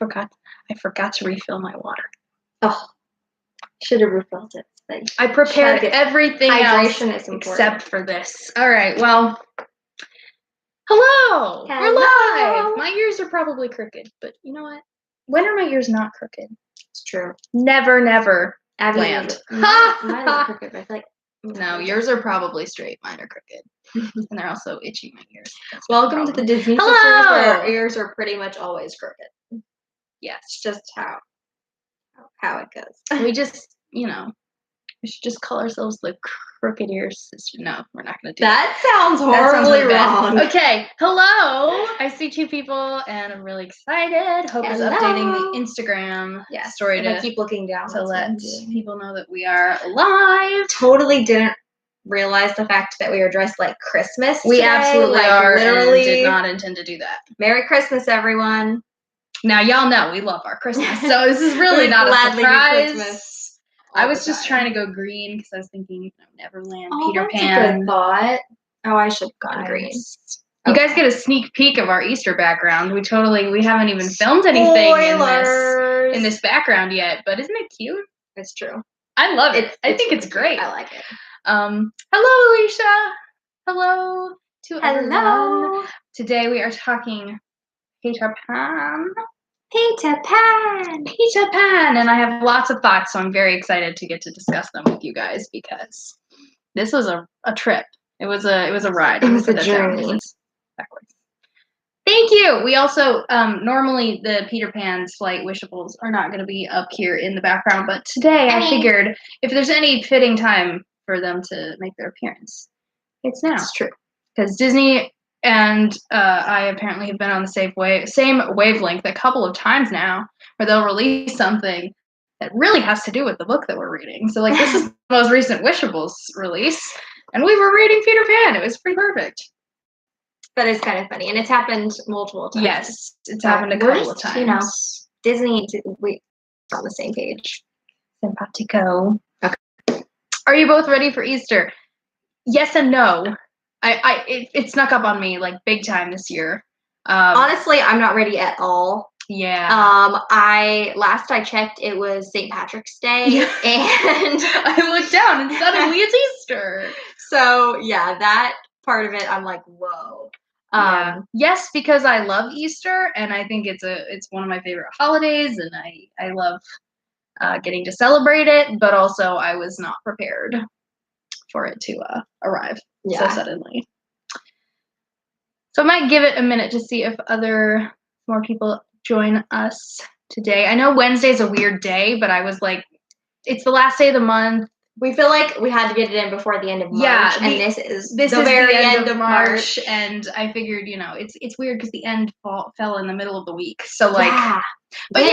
forgot to refill my water. Oh, should have refilled it. I prepared everything else except for this. All right, well, hello. We're live. My ears are probably crooked, but you know what? When are my ears not crooked? It's true. Never land. Mine are crooked, but I feel like no, yours are probably straight. Mine are crooked, and they're also itchy. My ears. Welcome to the Disney Sisters, where our ears are pretty much always crooked. Yes, it's just how it goes. We just, we should just call ourselves the Crooked Ears Sisters. No, we're not going to do that. That sounds horribly wrong. Okay, hello. I see two people, and I'm really excited. Hope is updating the Instagram story to keep looking down to let people know that we are live. Totally didn't realize the fact that we are dressed like Christmas today. We absolutely are. Literally did not intend to do that. Merry Christmas, everyone. Now, y'all know we love our Christmas, so this is really not a surprise. I was just trying to go green because I was thinking Neverland, Peter Pan. That's a good thought. Oh, I should have gone green. You guys get a sneak peek of our Easter background. We haven't even filmed anything in this background yet, but isn't it cute? It's true. I love it. I think it's great. I like it. Hello, Alicia. Hello to everyone. Today we are talking Peter Pan. Peter Pan, and I have lots of thoughts, so I'm very excited to get to discuss them with you guys because this was a trip. It was a ride. It was a journey. Backwards. Thank you. We also normally the Peter Pan Flight Wishables are not going to be up here in the background, but today I figured if there's any fitting time for them to make their appearance, it's now. It's true because Disney and I apparently have been on the same wavelength a couple of times now, where they'll release something that really has to do with the book that we're reading. So, this is the most recent Wishables release, and we were reading Peter Pan. It was pretty perfect. That is kind of funny, and it's happened multiple times. Yes, it's happened a couple of times. Disney, we're on the same page. Simpatico. Okay. Are you both ready for Easter? Yes and no. It snuck up on me big time this year. Honestly, I'm not ready at all. Yeah. Last I checked, it was St. Patrick's Day, and I looked down and suddenly it's Easter. So yeah, that part of it, I'm like, whoa. Yes, because I love Easter, and I think it's one of my favorite holidays, and I love getting to celebrate it. But also, I was not prepared for it to arrive so suddenly. So I might give it a minute to see if more people join us today. I know Wednesday's a weird day, but I was like, it's the last day of the month. We feel like we had to get it in before the end of March, and this is the very end of March. And I figured, it's weird because the end fell in the middle of the week. So but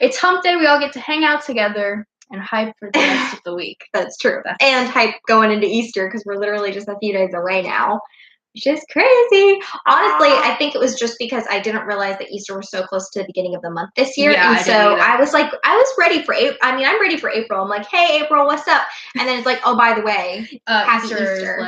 it's hump day. We all get to hang out together and hype for the rest of the week. That's true. And hype going into Easter because we're literally just a few days away now. Which is crazy. Honestly, I think it was just because I didn't realize that Easter was so close to the beginning of the month this year. Yeah, and so I was ready for April. I mean, I'm ready for April. I'm like, hey, April, what's up? And then it's like, oh, by the way, happy Easter.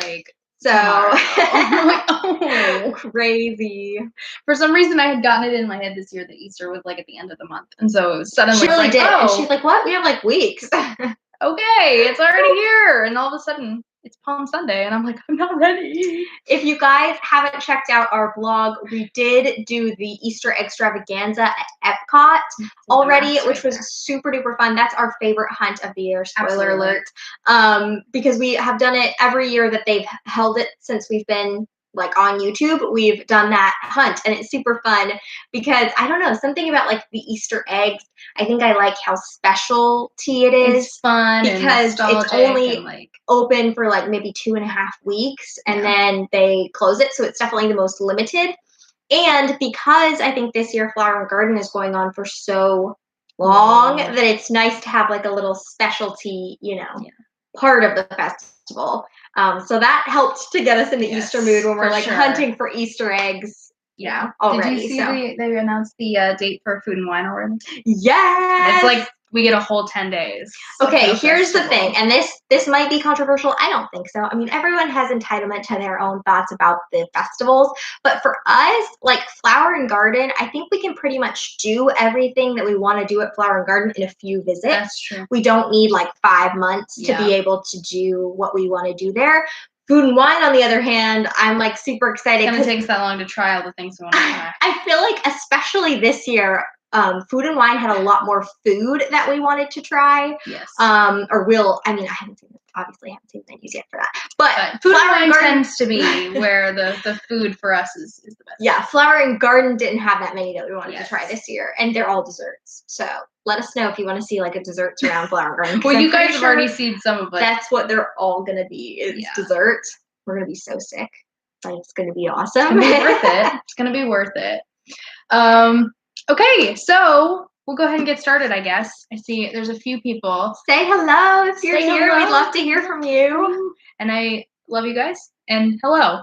So I'm like, oh, crazy. For some reason, I had gotten it in my head this year that Easter was at the end of the month. And so it was suddenly she really did. And she's like, what? We have weeks. Okay, it's already here. And all of a sudden, it's Palm Sunday, and I'm like, I'm not ready. If you guys haven't checked out our blog, we did do the Easter extravaganza at Epcot already, which was super duper fun. That's our favorite hunt of the year, spoiler alert. Because we have done it every year that they've held it since we've been on YouTube. We've done that hunt, and it's super fun because I don't know, something about the Easter eggs. I think I like how specialty it is. It's fun because it's only open for maybe 2.5 weeks, and then they close it, so it's definitely the most limited. And because I think this year Flower and Garden is going on for so long that it's nice to have a little specialty, part of the festival. So that helped to get us in the Easter mood when we're hunting for Easter eggs. Yeah. Already. Did you see they announced the date for Food and Wine already? Yeah. It's we get a whole 10 days. Okay, here's the thing, and this might be controversial. I don't think so. I mean, everyone has entitlement to their own thoughts about the festivals, but for us, like Flower and Garden, I think we can pretty much do everything that we want to do at Flower and Garden in a few visits. That's true. We don't need like 5 months to be able to do what we want to do there. Food and Wine, on the other hand, I'm like super excited. It's gonna take us that long to try all the things we want to try. I feel like, especially this year, Food and Wine had a lot more food that we wanted to try. Yes. I haven't seen, obviously, I haven't seen menus yet for that. But Food and Wine tends to be where the food for us is the best. Yeah, Flower and Garden didn't have that many that we wanted to try this year, and they're all desserts. So let us know if you want to see like a desserts around Flower and Garden. Well, you guys have already seen some of it. That's what they're all gonna be, is dessert. We're gonna be so sick, but it's gonna be awesome. It's gonna be worth it. It's gonna be worth it. Okay, so we'll go ahead and get started, I guess. I see there's a few people. Say hello if you're here. We'd love to hear from you. And I love you guys. And hello.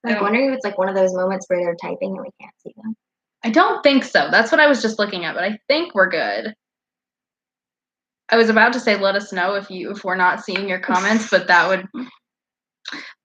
I'm wondering if it's like one of those moments where they're typing and we can't see them. I don't think so. That's what I was just looking at, but I think we're good. I was about to say let us know if we're not seeing your comments, but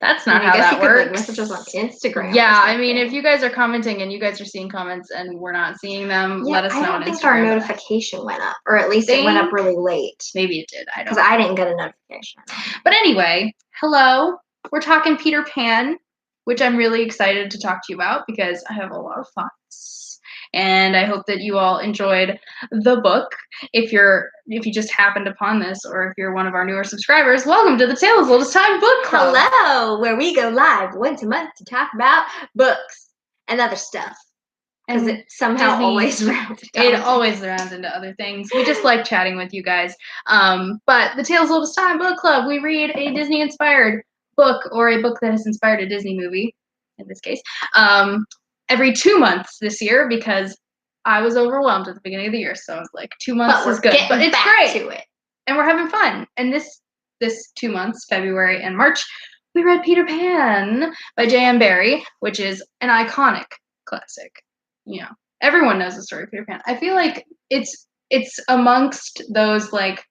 that's not how that works. Like, message us on Instagram. Yeah, I mean, if you guys are commenting and you guys are seeing comments and we're not seeing them, let us know on Instagram. I don't think our notification went up, or at least it went up really late. Maybe it did. I don't know. Because I didn't get a notification. But anyway, hello. We're talking Peter Pan, which I'm really excited to talk to you about because I have a lot of thoughts. And I hope that you all enjoyed the book. If you just happened upon this, or if you're one of our newer subscribers, welcome to the Tales Oldest Time Book Club. Hello, where we go live once a month to talk about books and other stuff. Because it somehow always rounds into other things. We just like chatting with you guys. But the Tales Oldest Time Book Club, we read a Disney-inspired book or a book that has inspired a Disney movie, in this case. Every 2 months this year because I was overwhelmed at the beginning of the year. So I was like, 2 months is good. But it's great. And we're having fun. And this 2 months, February and March, we read Peter Pan by J.M. Barrie, which is an iconic classic. You know, everyone knows the story of Peter Pan. I feel like it's amongst those like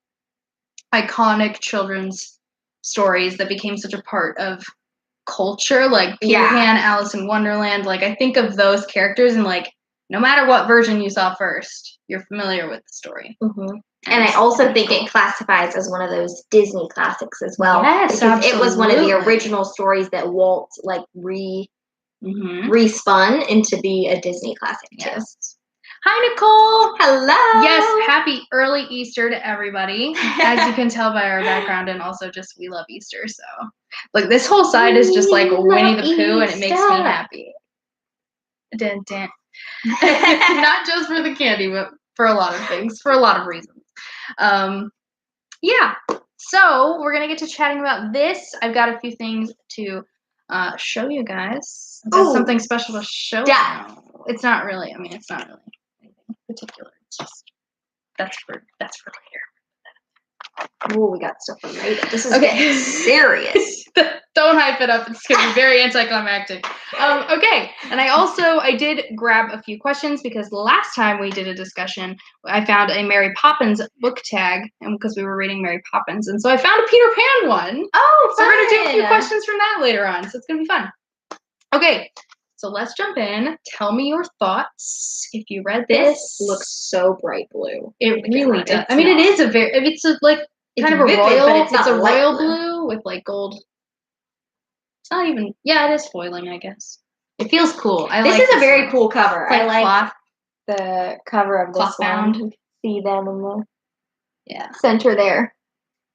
iconic children's stories that became such a part of culture, like Peter Pan, Alice in Wonderland. Like I think of those characters and like no matter what version you saw first, you're familiar with the story. Mm-hmm. And I also think it classifies as one of those Disney classics as well. Yes, because absolutely. It was one of the original stories that Walt like respun into be a Disney classic too. Yes. Hi, Nicole. Hello. Yes, happy early Easter to everybody. As you can tell by our background, and also just we love Easter. So, like this whole side is just like Winnie the Pooh, and it makes me happy. Dun, dun. Not just for the candy, but for a lot of things, for a lot of reasons. Yeah. So we're gonna get to chatting about this. I've got a few things to show you guys. I've got something special to show you. It's not really. I mean, it's not really anything particular. It's just that's for later. Oh, we got stuff for later. This is getting serious. Don't hype it up. It's going to be very anticlimactic. Okay. And I did grab a few questions because last time we did a discussion, I found a Mary Poppins book tag because we were reading Mary Poppins. And so I found a Peter Pan one. Oh, so we're going to do a few questions from that later on. So it's going to be fun. Okay. So let's jump in. Tell me your thoughts. If you read this, looks so bright blue. It really does. I mean, it is kind of a vivid, royal. But it's a royal blue with like gold. It's not even. Yeah, it is foiling. I guess it feels cool. This is a very cool cover. Like I like cloth. The cover of this one. You can see them in the center there.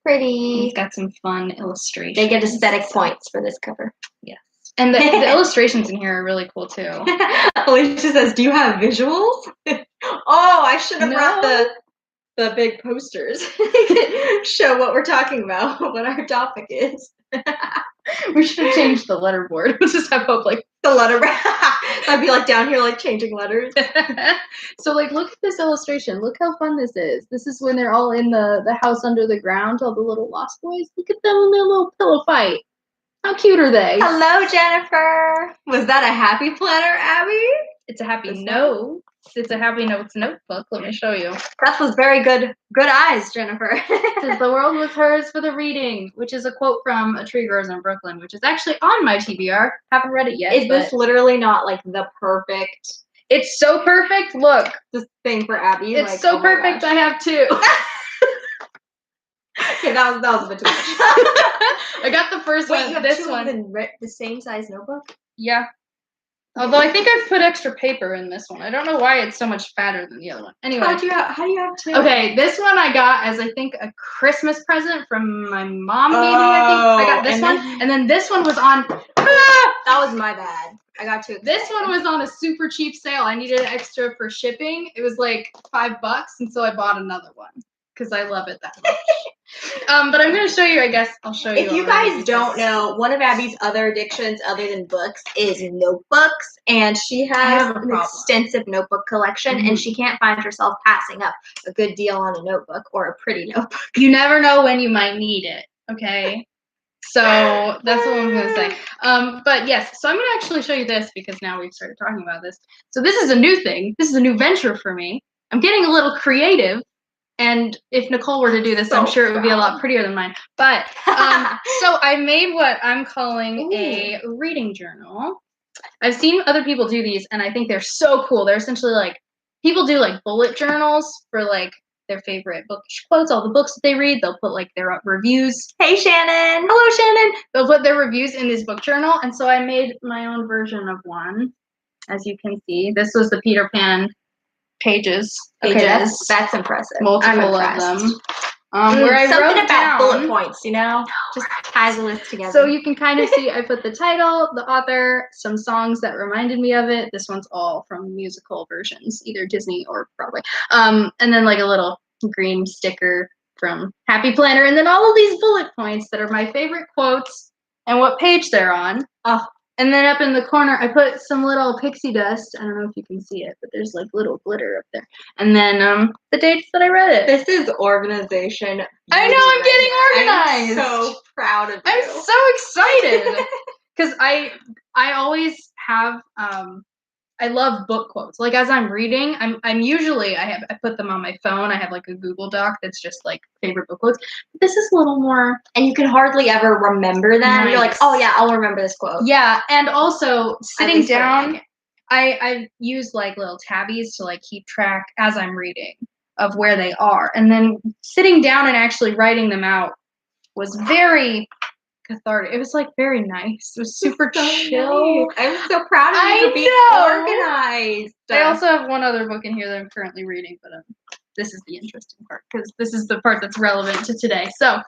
Pretty. It's got some fun illustrations. They get aesthetic points for this cover. Yes. And the illustrations in here are really cool too. Alicia says, "Do you have visuals?" Oh, I should have brought the big posters. Show what we're talking about, what our topic is. We should have changed the letterboard. We'll just have hope like the letterboard. I'd be like down here like changing letters. So like look at this illustration. Look how fun this is. This is when they're all in the house under the ground, all the little lost boys. Look at them in their little pillow fight. How cute are they? Hello, Jennifer. Was that a happy planner, Abby? It's a happy no. It's a Happy Notes notebook. Let me show you. That was very good eyes, Jennifer. Says the world was hers for the reading, which is a quote from A Tree Grows in Brooklyn, which is actually on my TBR. Haven't read it yet. Is this literally not like the perfect? It's so perfect. Look, this thing for Abby. It's like, so perfect. I have two. Okay, that was a bit too much. I got the first one. You have this two one. of the same size notebook? Yeah. Although I think I've put extra paper in this one. I don't know why it's so much fatter than the other one. Anyway. How do you have two? Okay, this one I got as I think a Christmas present from my mom maybe, I think. I got this one. And then this one was on that was my bad. I got two. This one was on a super cheap sale. I needed extra for shipping. It was like $5, and so I bought another one because I love it that much. But I'm going to show you, I guess. I'll show you. If you guys don't know, one of Abby's other addictions other than books is notebooks, and she has an extensive notebook collection, and she can't find herself passing up a good deal on a notebook or a pretty notebook. You never know when you might need it, okay? So that's what I'm going to say. But yes, so I'm going to actually show you this because now we've started talking about this. So this is a new thing. This is a new venture for me. I'm getting a little creative. And if Nicole were to do this, I'm sure it would be a lot prettier than mine. But so I made what I'm calling a reading journal. I've seen other people do these, and I think they're so cool. They're essentially like, people do like bullet journals for like their favorite bookish quotes, all the books that they read. They'll put like their reviews. Hey, Shannon. Hello, Shannon. They'll put their reviews in this book journal. And so I made my own version of one, as you can see. This was the Peter Pan pages. Okay, that's impressive. Multiple of them. Where I something wrote about down, bullet points, you know? Just ties a list together. So you can kind of see I put the title, the author, some songs that reminded me of it. This one's all from musical versions, either Disney or Broadway. And then like a little green sticker from Happy Planner, and then all of these bullet points that are my favorite quotes and what page they're on. Oh. And then up in the corner, I put some little pixie dust. I don't know if you can see it, but there's like little glitter up there. And then the dates that I read it. This is organization. I know, I'm getting organized. I'm so proud of you. I'm so excited because I always have I love book quotes. Like as I'm reading, I'm usually I put them on my phone. I have like a Google Doc that's just like favorite book quotes. But this is a little more, and you can hardly ever remember them. Nice. You're like, oh yeah, I'll remember this quote. Yeah, and also sitting down, I use like little tabbies to like keep track as I'm reading of where they are, and then sitting down and actually writing them out was very cathartic. It was like very nice. It was super chill. Nice. I'm so proud of you for being organized. I also have one other book in here that I'm currently reading, but this is the interesting part because this is the part that's relevant to today. So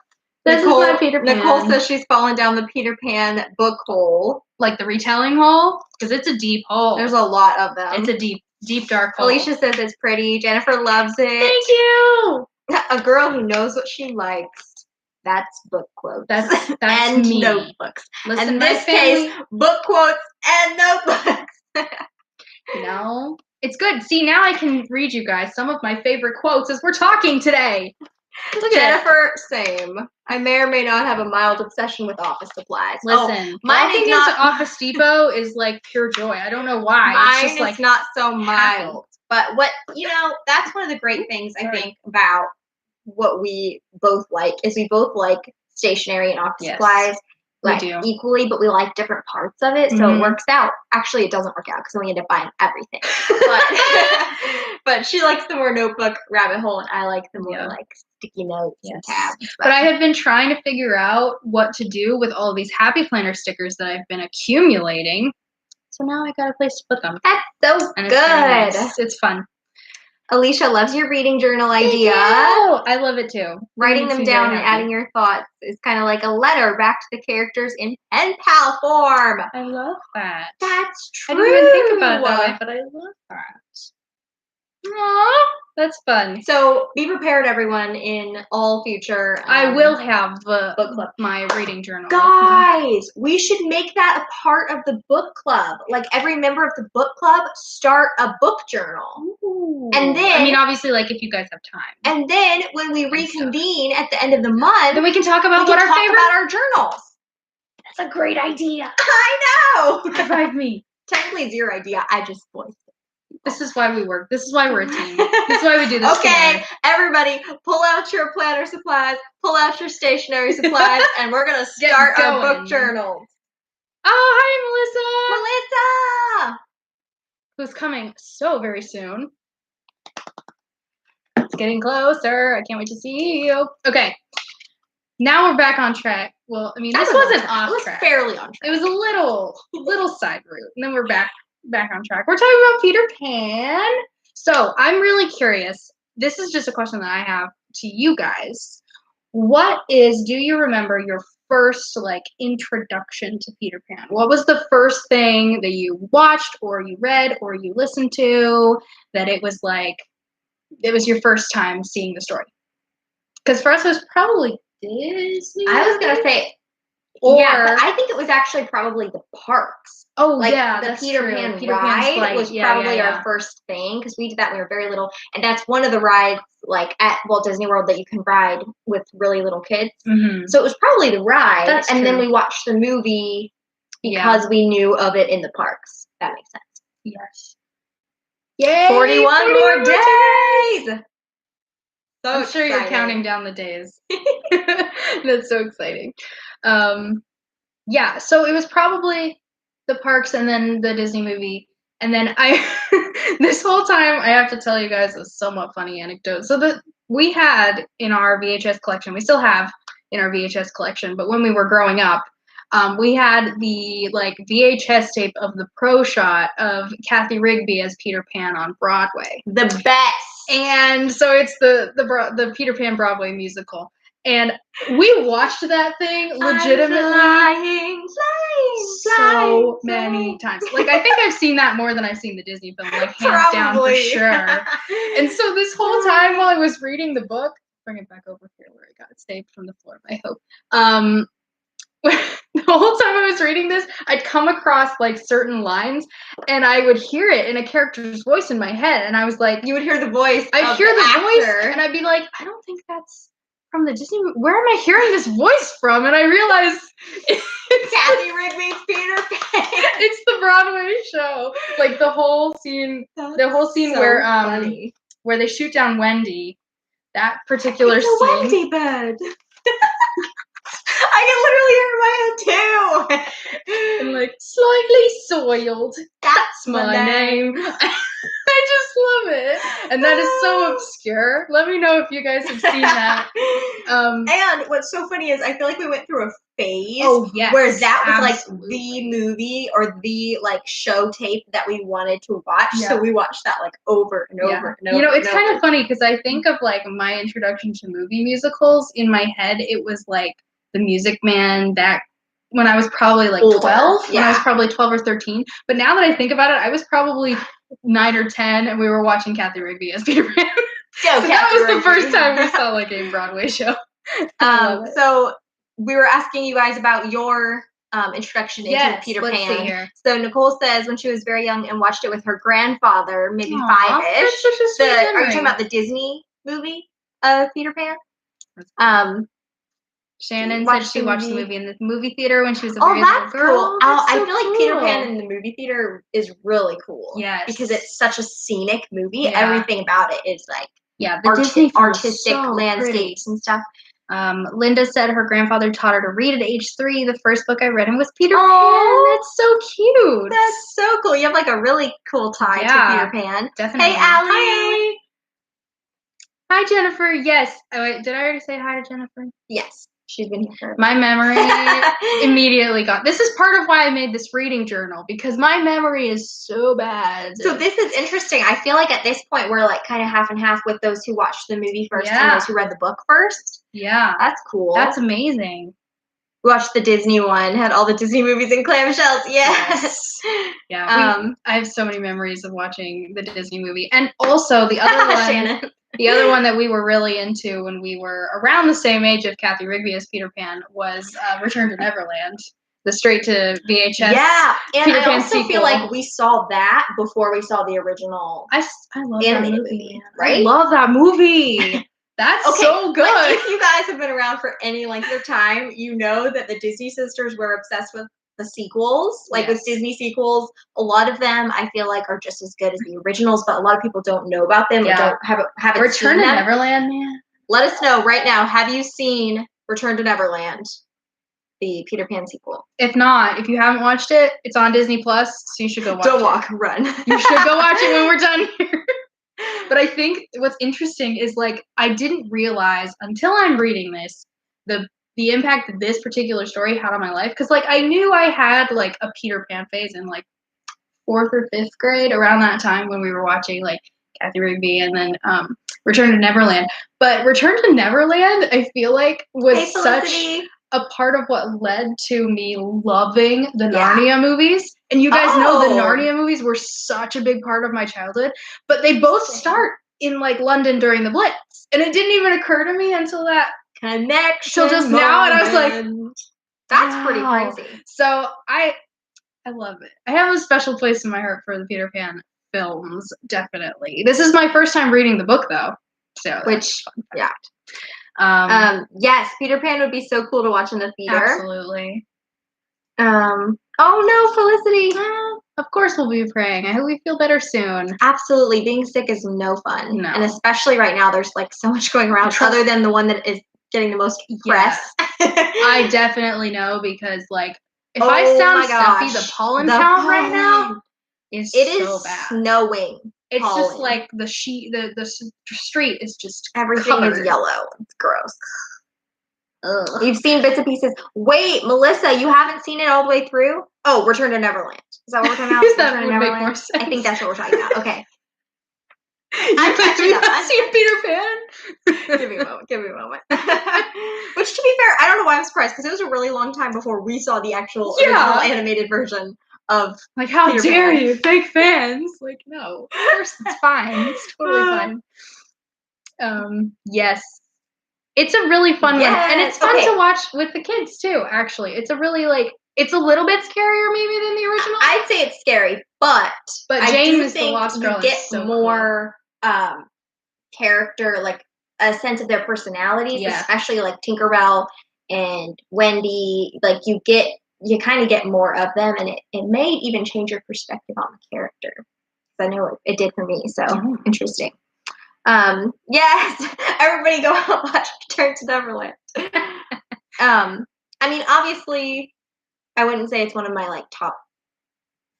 this is my Peter Pan. Nicole says she's fallen down the Peter Pan book hole. Like the retelling hole? Because it's a deep hole. There's a lot of them. It's a deep, dark hole. Alicia says it's pretty. Jennifer loves it. Thank you! A girl who knows what she likes. That's book quotes. That's and me. Notebooks. Listen, in this case, book quotes and notebooks. No, it's good. See, now I can read you guys some of my favorite quotes as we're talking today. Look at Jennifer, same. I may or may not have a mild obsession with office supplies. Listen, walking into Office Depot is like pure joy. I don't know why. Mine it's just like is not so mild. But what, that's one of the great things I think about what we both like is we both like stationery and office supplies like equally, but we like different parts of it, so it works out. Actually, it doesn't work out because we end up buying everything. But she likes the more notebook rabbit hole, and I like the more like sticky notes and tabs. But I have been trying to figure out what to do with all of these Happy Planner stickers that I've been accumulating. So now I got a place to put them. That's so and good. Nice. It's fun. Alicia loves your reading journal idea. I love it too. Writing them down and adding your thoughts is kind of like a letter back to the characters in pen pal form. I love that. That's true. I didn't even think about it that way, but I love that. Aww, that's fun. So be prepared, everyone, in all future. I will have book club, my reading journal. Guys, we should make that a part of the book club. Like every member of the book club, start a book journal. Ooh. And then, I mean, obviously, like if you guys have time. And then when we reconvene at the end of the month, then we can talk about what our favorite about our journals. That's a great idea. I know. High five me. Technically, it's your idea. I just voiced it. This is why we work. This is why we're a team. This is why we do this together. Everybody, pull out your planner supplies, pull out your stationery supplies, and we're going to start our book journals. Oh, hi, Melissa! Who's coming so very soon. It's getting closer. I can't wait to see you. Okay. Now we're back on track. Well, I mean, this wasn't off track. It was fairly on track. It was a little side route, and then we're back on track. We're talking about Peter Pan. So I'm really curious. This is just a question that I have to you guys. Do you remember your first introduction to Peter Pan? What was the first thing that you watched or you read or you listened to that it was your first time seeing the story? Because for us it was probably Disney. I was gonna say, but I think it was actually probably the parks. Oh, yeah, the Peter Pan ride was probably our first thing because we did that when we were very little, and that's one of the rides at Walt Disney World that you can ride with really little kids. Mm-hmm. So it was probably the ride, then we watched the movie because we knew of it in the parks. That makes sense. Yes. Yay! 41 more days. So I'm sure you're counting down the days. That's so exciting. So it was probably the parks and then the Disney movie. And then this whole time, I have to tell you guys a somewhat funny anecdote. So we had in our VHS collection, we still have in our VHS collection, but when we were growing up, we had the VHS tape of the pro shot of Kathy Rigby as Peter Pan on Broadway. The best. And so it's the Peter Pan Broadway musical. And we watched that thing legitimately so many times. I think I've seen that more than I've seen the Disney film, hands down for sure. And so this whole time while I was reading the book, bring it back over here where I got it saved from the floor, I hope. The whole time I was reading this, I'd come across certain lines, and I would hear it in a character's voice in my head, and I was like, you would hear the voice. I'd hear the voice, and I'd be like, I don't think that's from the Disney movie. Where am I hearing this voice from? And I realized it's Kathy Rigby's Peter Pan. It's the Broadway show. The whole scene, so where they shoot down Wendy. That particular scene. Wendy bed. I can literally hear in my head too. And slightly soiled. That's my name. I just love it. And that is so obscure. Let me know if you guys have seen that. And what's so funny is I feel like we went through a phase where that was the movie or the show tape that we wanted to watch. Yeah. So we watched that over and over and over. It's kind of funny because I think of my introduction to movie musicals. In my head, it was The Music Man back when I was probably 12. When I was probably 12 or 13. But now that I think about it, I was probably 9 or 10, and we were watching Kathy Rigby as Peter Pan. So that was the first time we saw a Broadway show. So we were asking you guys about your introduction into Peter Pan. See here. So Nicole says when she was very young and watched it with her grandfather, maybe 5-ish. That's such a sweet memory. Are you talking about the Disney movie of Peter Pan? Shannon said she watched the movie in the movie theater when she was a very little girl. Cool. I feel like Peter Pan in the movie theater is really cool. Yes. Because it's such a scenic movie. Yeah. Everything about it is the artistic landscapes and stuff. Linda said her grandfather taught her to read at age 3. The first book I read him was Peter Pan. That's so cute. That's so cool. You have a really cool tie to Peter Pan. Definitely. Hey, Allie. Hi, Jennifer. Yes. Oh, wait, did I already say hi to Jennifer? Yes. She's been here. My memory immediately got. This is part of why I made this reading journal, because my memory is so bad. So this is interesting. I feel like at this point we're kind of half and half with those who watched the movie first and those who read the book first. Yeah. That's cool. That's amazing. We watched the Disney one, had all the Disney movies in clamshells. Yes. Yeah. I have so many memories of watching the Disney movie. And also the other one. Shannon. The other one that we were really into when we were around the same age of Kathy Rigby as Peter Pan was Return to Neverland, the straight to VHS. Yeah, and Peter I Pan also feel like we saw that before we saw the original. I love that movie. Right? I love that movie. That's so good. If you guys have been around for any length of time, you know that the Disney sisters were obsessed with the sequels, like the Disney sequels. A lot of them I feel like are just as good as the originals, but a lot of people don't know about them or haven't Return seen to them. Neverland, man. Let us know right now. Have you seen Return to Neverland, the Peter Pan sequel? If not, if you haven't watched it, it's on Disney Plus, so you should go watch it. Don't walk, run. You should go watch it when we're done here. But I think what's interesting is, like, I didn't realize until I'm reading this the impact that this particular story had on my life. Because, like, I knew I had, like, a Peter Pan phase in, like, 4th or 5th grade, around that time when we were watching, like, Kathy Rigby and then Return to Neverland. But Return to Neverland, I feel like, was such a part of what led to me loving the Narnia movies. And you guys know the Narnia movies were such a big part of my childhood. But they both start in, like, London during the Blitz. And it didn't even occur to me until that connection. Till just now, and I was like, that's pretty crazy. So I love it. I have a special place in my heart for the Peter Pan films, definitely. This is my first time reading the book, though. So yes, Peter Pan would be so cool to watch in the theater. Absolutely. Oh no, Felicity. Of course we'll be praying. I hope we feel better soon. Absolutely. Being sick is no fun. No. And especially right now, there's, like, so much going around other than the one that is getting the most press. I definitely know, because, like, if I sound stuffy, the pollen count right now is so bad. Snowing. It's just like the street is just everything is yellow. It's gross. Ugh. You've seen bits and pieces. Wait, Melissa, you haven't seen it all the way through? Oh, Return to Neverland. Is that what we're talking about? That would make more sense. I think that's what we're talking about. Okay. I'm catching up. I've seen Peter Pan. Give me a moment. Which, to be fair, I don't know why I'm surprised, because it was a really long time before we saw the actual original animated version of Like, how Peter dare Pan. you, fake fans? Like, no, of course it's fine. It's totally fine. Yes. It's a really fun one. And it's fun to watch with the kids, too, actually. It's a really, like, it's a little bit scarier, maybe, than the original. I'd say it's scary, but Jane is the Lost Girl. You get more character, like, a sense of their personalities, especially, like, Tinkerbell and Wendy. Like, you kind of get more of them, and it may even change your perspective on the character. I know it did for me, so interesting. Yes, everybody go out and watch Return to Neverland. I mean, obviously, I wouldn't say it's one of my, like, top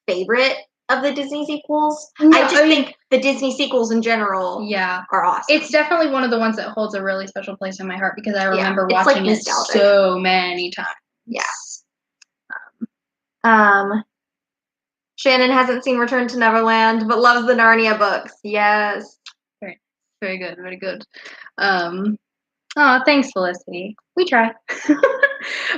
favorite of the Disney sequels. No, I just think the Disney sequels in general are awesome. It's definitely one of the ones that holds a really special place in my heart, because I remember watching it so many times. Yes. Shannon hasn't seen Return to Neverland, but loves the Narnia books. Yes. Very good, very good. Oh, thanks, Felicity. We try.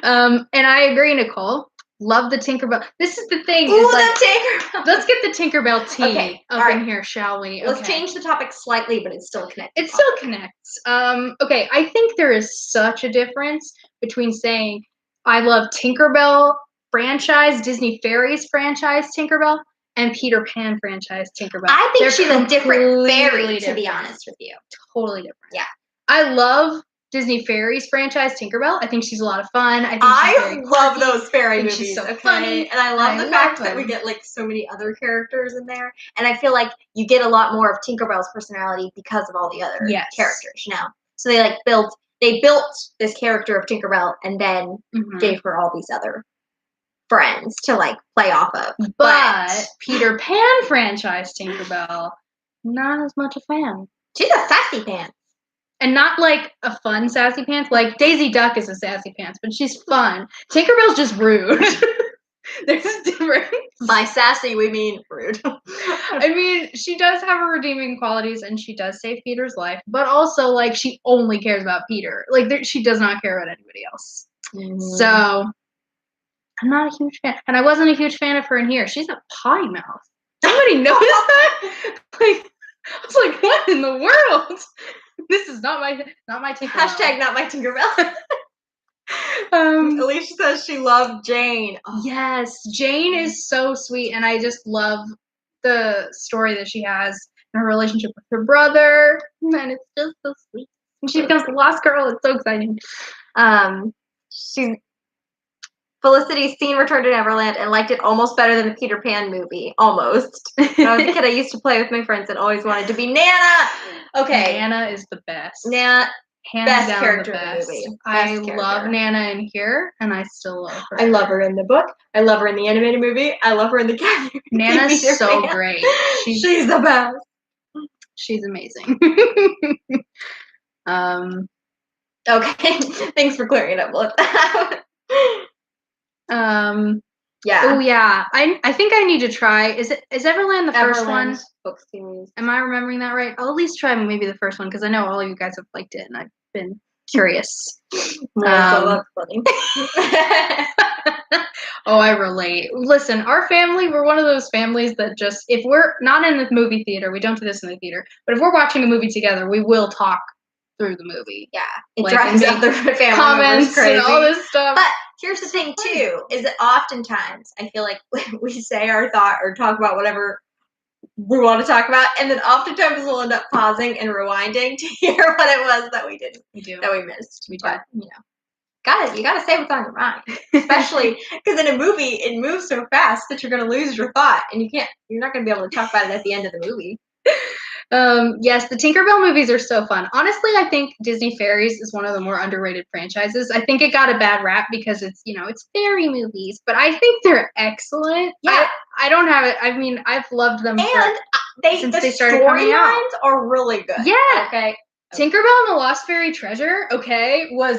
And I agree, Nicole. Love the Tinkerbell. This is the thing. Ooh, the Tinkerbell. Let's get the Tinkerbell tea up in here, shall we? Let's change the topic slightly, but it still connects. It still connects. Okay, I think there is such a difference between saying I love Tinkerbell franchise, Disney Fairies franchise Tinkerbell, and Peter Pan franchise Tinkerbell. I think she's a different fairy, to be honest with you. Totally different. Yeah. I love Disney Fairies franchise Tinkerbell. I think she's a lot of fun. I love those fairy movies. She's so funny. And I love the fact that we get, like, so many other characters in there. And I feel like you get a lot more of Tinkerbell's personality because of all the other characters, you know? So they, like, built this character of Tinkerbell and then gave her all these other friends to, like, play off of. But Peter Pan franchise Tinkerbell, not as much a fan. She's a sassy pants. And not, like, a fun sassy pants. Like, Daisy Duck is a sassy pants, but she's fun. Tinkerbell's just rude. There's a difference. By sassy, we mean rude. I mean, she does have her redeeming qualities, and she does save Peter's life. But also, like, she only cares about Peter. Like, she does not care about anybody else. So, I'm not a huge fan. And I wasn't a huge fan of her in here. She's a potty mouth. Somebody noticed that? Like, I was like, what in the world? This is not my Tinkerbell. Hashtag not my Tinkerbell. Alicia says she loved Jane. Oh. Yes, Jane is so sweet, and I just love the story that she has and her relationship with her brother, and it's just so sweet. And she becomes the Lost Girl. It's so exciting. Felicity's seen Return to Neverland and liked it almost better than the Peter Pan movie. Almost. When I was a kid, I used to play with my friends and always wanted to be Nana. Okay. Nana is the best. Nana, hands best down character the best. in the movie. I love Nana in here, and I still love her. I love her in the book. I love her in the animated movie. I love her in the cat. Nana's so great. She's the best. She's amazing. Okay. Thanks for clearing up with that. Yeah. Oh yeah. I think I need to try. Is Everland the first one? Book series. Am I remembering that right? I'll at least try maybe the first one because I know all of you guys have liked it and I've been curious. That's funny. Oh, I relate. Listen, our family, we're one of those families that just, if we're not in the movie theater, we don't do this in the theater, but if we're watching a movie together, we will talk through the movie. Yeah. It drives up the family comments crazy. And all this stuff. But here's the thing too, is that oftentimes I feel like we say our thought or talk about whatever we want to talk about, and then oftentimes we'll end up pausing and rewinding to hear what it was that we didn't. We do. That we missed. We do. But, you gotta say what's on your mind. Especially because in a movie, it moves so fast that you're gonna lose your thought, and you're not gonna be able to talk about it at the end of the movie. Yes, the Tinkerbell movies are so fun. Honestly, I think Disney Fairies is one of the more underrated franchises. I think it got a bad rap because it's fairy movies, but I think they're excellent. Yeah. I don't have it. I mean, I've loved them since they started coming out. The storylines are really good. Yeah. Okay. Tinkerbell and the Lost Fairy Treasure, was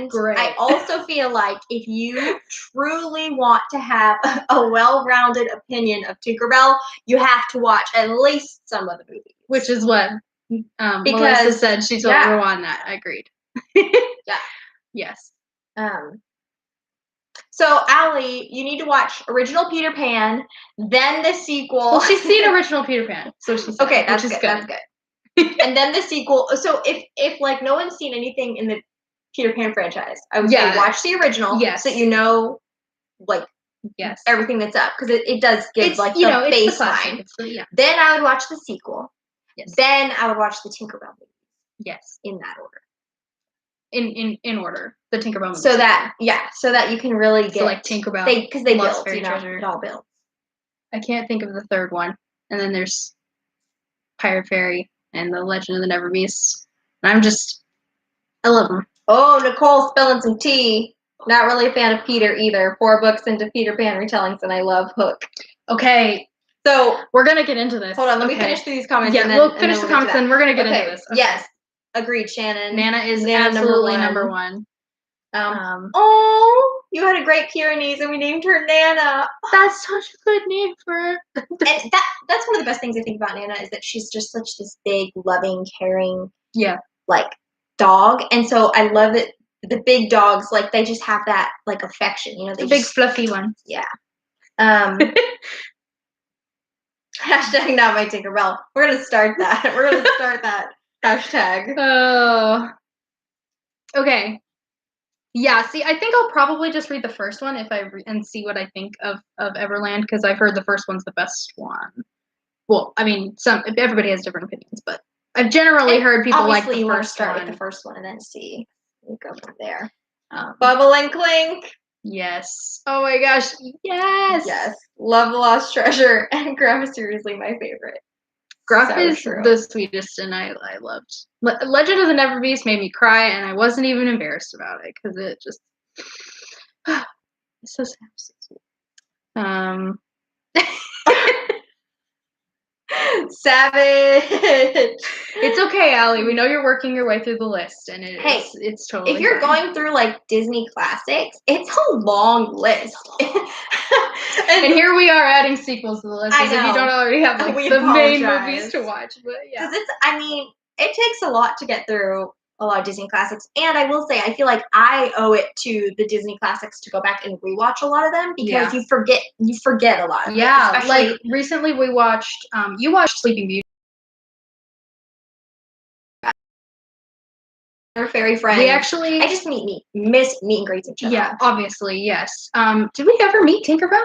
great. I also feel like if you truly want to have a well-rounded opinion of Tinkerbell, you have to watch at least some of the movies. Which is what Melissa said. She told Rowan that. I agreed. Yeah. Yes. So, Allie, you need to watch original Peter Pan, then the sequel. Well, she's seen original Peter Pan, so she's okay. That's good. That's good. And then the sequel. So if like no one's seen anything in the Peter Pan franchise, I would say watch the original. Yes. So everything that's up, because it does give the baseline. Then I would watch the sequel. Yes. Then I would watch the Tinkerbell movie. Yes. In that order. In order, the Tinkerbell movie. So that you can really get like Tinkerbell because they Lost built, Fairy Treasure. It all built. I can't think of the third one, and then there's Pirate Fairy and the Legend of the Never Beasts. And I love them. Oh, Nicole spilling some tea. Not really a fan of Peter either. 4 books into Peter Pan retellings, and I love Hook. Okay, so we're gonna get into this. Hold on, let me finish through these comments. Yeah, we'll finish the comments, and we're gonna get into this. Okay. Yes, agreed, Shannon. Nana is absolutely number one. Oh, you had a great Pyrenees, and we named her Nana. That's such a good name for her. And that's one of the best things I think about Nana is that she's just such this big, loving, caring, dog. And so I love it. The big dogs, they just have that affection, the big fluffy one. Yeah. Hashtag not my Tinkerbell. We're gonna start that. We're gonna start that hashtag. Oh. Okay. Yeah, see, I think I'll probably just read the first one and see what I think of Everland, because I've heard the first one's the best one. Well, I mean, everybody has different opinions, but I've generally heard people like the first one. Obviously, you want to start with the first one and then see. We go from there. Bubble and Clink. Yes. Oh my gosh. Yes. Yes. Love the Lost Treasure, and Gruff is seriously my favorite. Gruff is the sweetest, and I loved. Legend of the Never Beast made me cry, and I wasn't even embarrassed about it because it just it's so sad. Savage. It's okay, Allie. We know you're working your way through the list, and it's totally. If you're going through Disney classics, it's a long list. and here we are adding sequels to the list if you don't already have the main movies to watch. But yeah, because it takes a lot to get through a lot of Disney classics, and I will say I feel like I owe it to the Disney classics to go back and rewatch a lot of them because you forget a lot of them. Recently we watched you watched Sleeping Beauty. Our fairy friends. I just miss meet and greets each other. Yeah, obviously, yes. Did we ever meet Tinkerbell?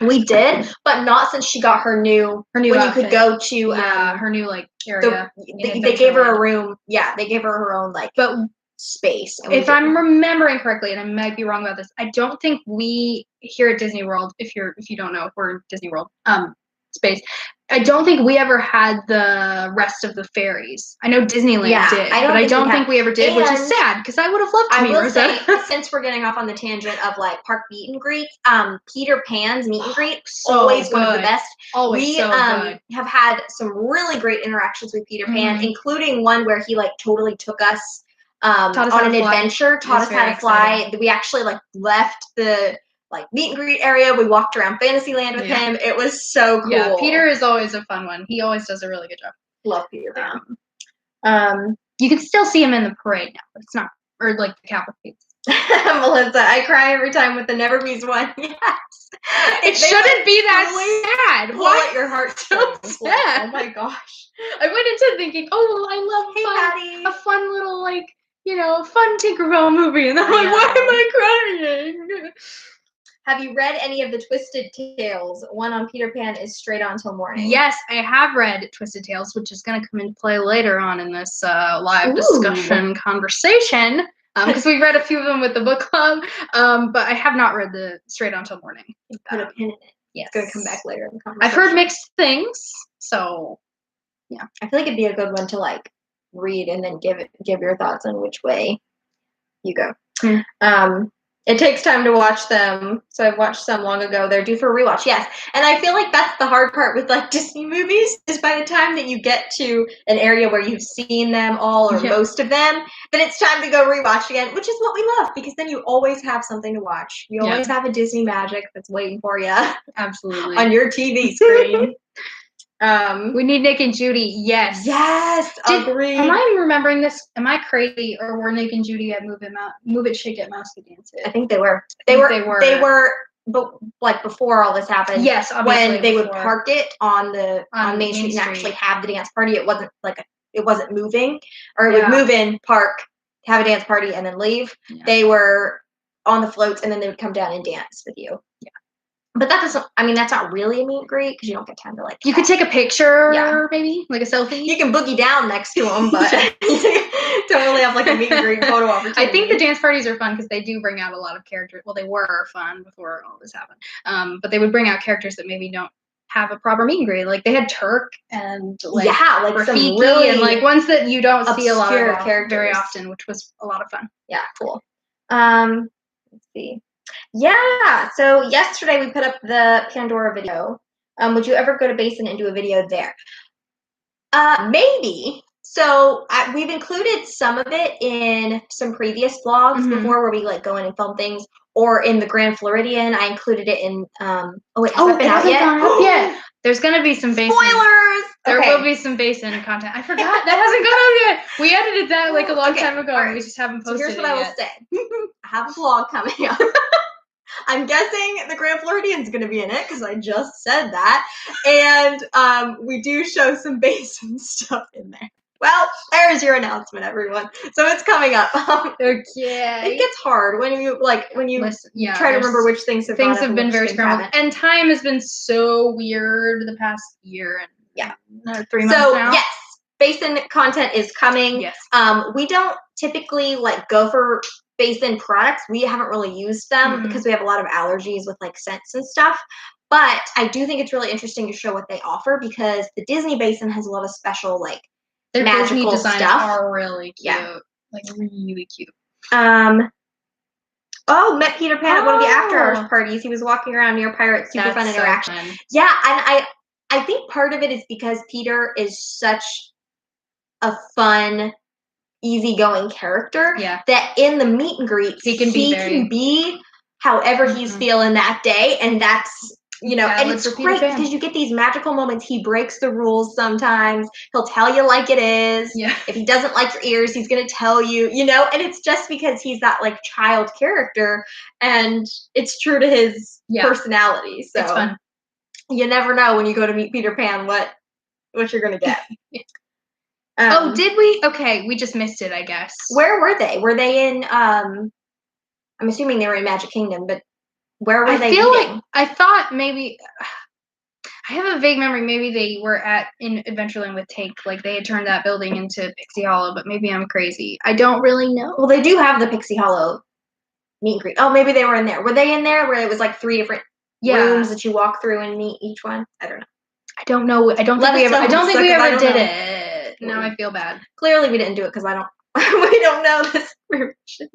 We did, but not since she got her new when outfit. You could go to her new area. They gave her a room. Yeah, they gave her her own But space. If I'm remembering correctly, and I might be wrong about this, I don't think we here at Disney World, if you don't know, we're in Disney World, space. I don't think we ever had the rest of the fairies. I know Disneyland did, but I don't think we ever did, which is sad because I would have loved to meet Rosa. I will say, since we're getting off on the tangent of like park meet and greets, Peter Pan's meet and greet always one of the best. Always good. Have had some really great interactions with Peter Pan, including one where he like totally took us on an adventure, taught us how to fly. We actually like left the like meet and greet area. We walked around Fantasyland with him. It was so cool. Yeah, Peter is always a fun one. He always does a really good job. Love Peter Pan. You can still see him in the parade now, but it's not, or like the cavalcades. Melissa, I cry every time with the Neverbees one. Yes. It shouldn't be that sad. Why let your heart so sad? Oh my gosh. I went into thinking, oh, I love a fun little like, fun Tinkerbell movie, and I'm like, why am I crying? Have you read any of the Twisted Tales? One on Peter Pan is Straight On Till Morning. Yes, I have read Twisted Tales, which is going to come into play later on in this live discussion conversation, because we read a few of them with the book club, but I have not read the Straight On Till Morning. Put a pin in it. Yes. It's going to come back later in the conversation. I've heard mixed things, so yeah. I feel like it'd be a good one to like read and then give your thoughts on which way you go. It takes time to watch them, so I've watched some long ago. They're due for a rewatch, yes. And I feel like that's the hard part with like Disney movies, is by the time that you get to an area where you've seen them all or most of them, then it's time to go rewatch again, which is what we love, because then you always have something to watch. You always have a Disney magic that's waiting for you. Absolutely. On your TV screen. We need Nick and Judy. Yes. Agreed. Am I remembering this? Am I crazy, or were Nick and Judy at Move It, Shake It, Mousey Dance It? I think they were. They were, but like before all this happened. Yes, obviously. When they would park it on Main Street and actually have the dance party. It wasn't it wasn't moving, or it would move in, park, have a dance party, and then leave. Yeah. They were on the floats, and then they would come down and dance with you. Yeah. But that doesn't, that's not really a meet and greet, because you don't get time to like. You could take a picture, maybe, like a selfie. You can boogie down next to them, but totally have like a meet and greet photo opportunity. I think the dance parties are fun because they do bring out a lot of characters. Well, they were fun before all this happened. But they would bring out characters that maybe don't have a proper meet and greet. Like they had Turk and like Rafiki, some really and like ones that you don't see a lot of characters very often, which was a lot of fun. Yeah, cool. Let's see. Yeah, so yesterday we put up the Pandora video. Would you ever go to Basin and do a video there? Maybe. So we've included some of it in some previous vlogs before, where we like go in and film things, or in the Grand Floridian. I included it in. Has it been out yet? There's gonna be some Basin. Spoilers. There will be some Basin content. I forgot that hasn't gone out yet. We edited that like a long time ago, and we just haven't posted it yet. So here's what I will say. I have a vlog coming up. I'm guessing the Grand Floridian's going to be in it, because I just said that. And we do show some Basin stuff in there. Well, there's your announcement, everyone. So it's coming up. Okay. It gets hard when you try to remember which things have been very scrambled. And time has been so weird the past year and 3 months now. Yes, Basin content is coming. Yes. We don't typically like go for Basin products. We haven't really used them because we have a lot of allergies with like scents and stuff. But I do think it's really interesting to show what they offer, because the Disney Basin has a lot of special like their magical Disney designs stuff. Are really cute. Yeah. Like really cute. Met Peter Pan at one of the after hours parties. He was walking around near Pirates. Super fun interaction. Fun. Yeah, and I think part of it is because Peter is such a fun, easygoing character that in the meet and greets he can be however he's feeling that day, and that's and it's great because you get these magical moments. He breaks the rules sometimes. He'll tell you like it is. Yeah. If he doesn't like your ears, he's gonna tell you, and it's just because he's that like child character, and it's true to his personality. So it's fun. You never know when you go to meet Peter Pan what you're gonna get. Did we? Okay, we just missed it, I guess. Where were they? Were they in, I'm assuming they were in Magic Kingdom, but where were they eating? I thought maybe, I have a vague memory. Maybe they were in Adventureland with Tank, like they had turned that building into Pixie Hollow, but maybe I'm crazy. I don't really know. Well, they do have the Pixie Hollow meet and greet. Oh, maybe they were in there. Were they in there where it was like 3 different rooms that you walk through and meet each one? I don't know. I don't know. I don't think we ever did it. Now I feel bad. Clearly, we didn't do it because I don't. We don't know this information.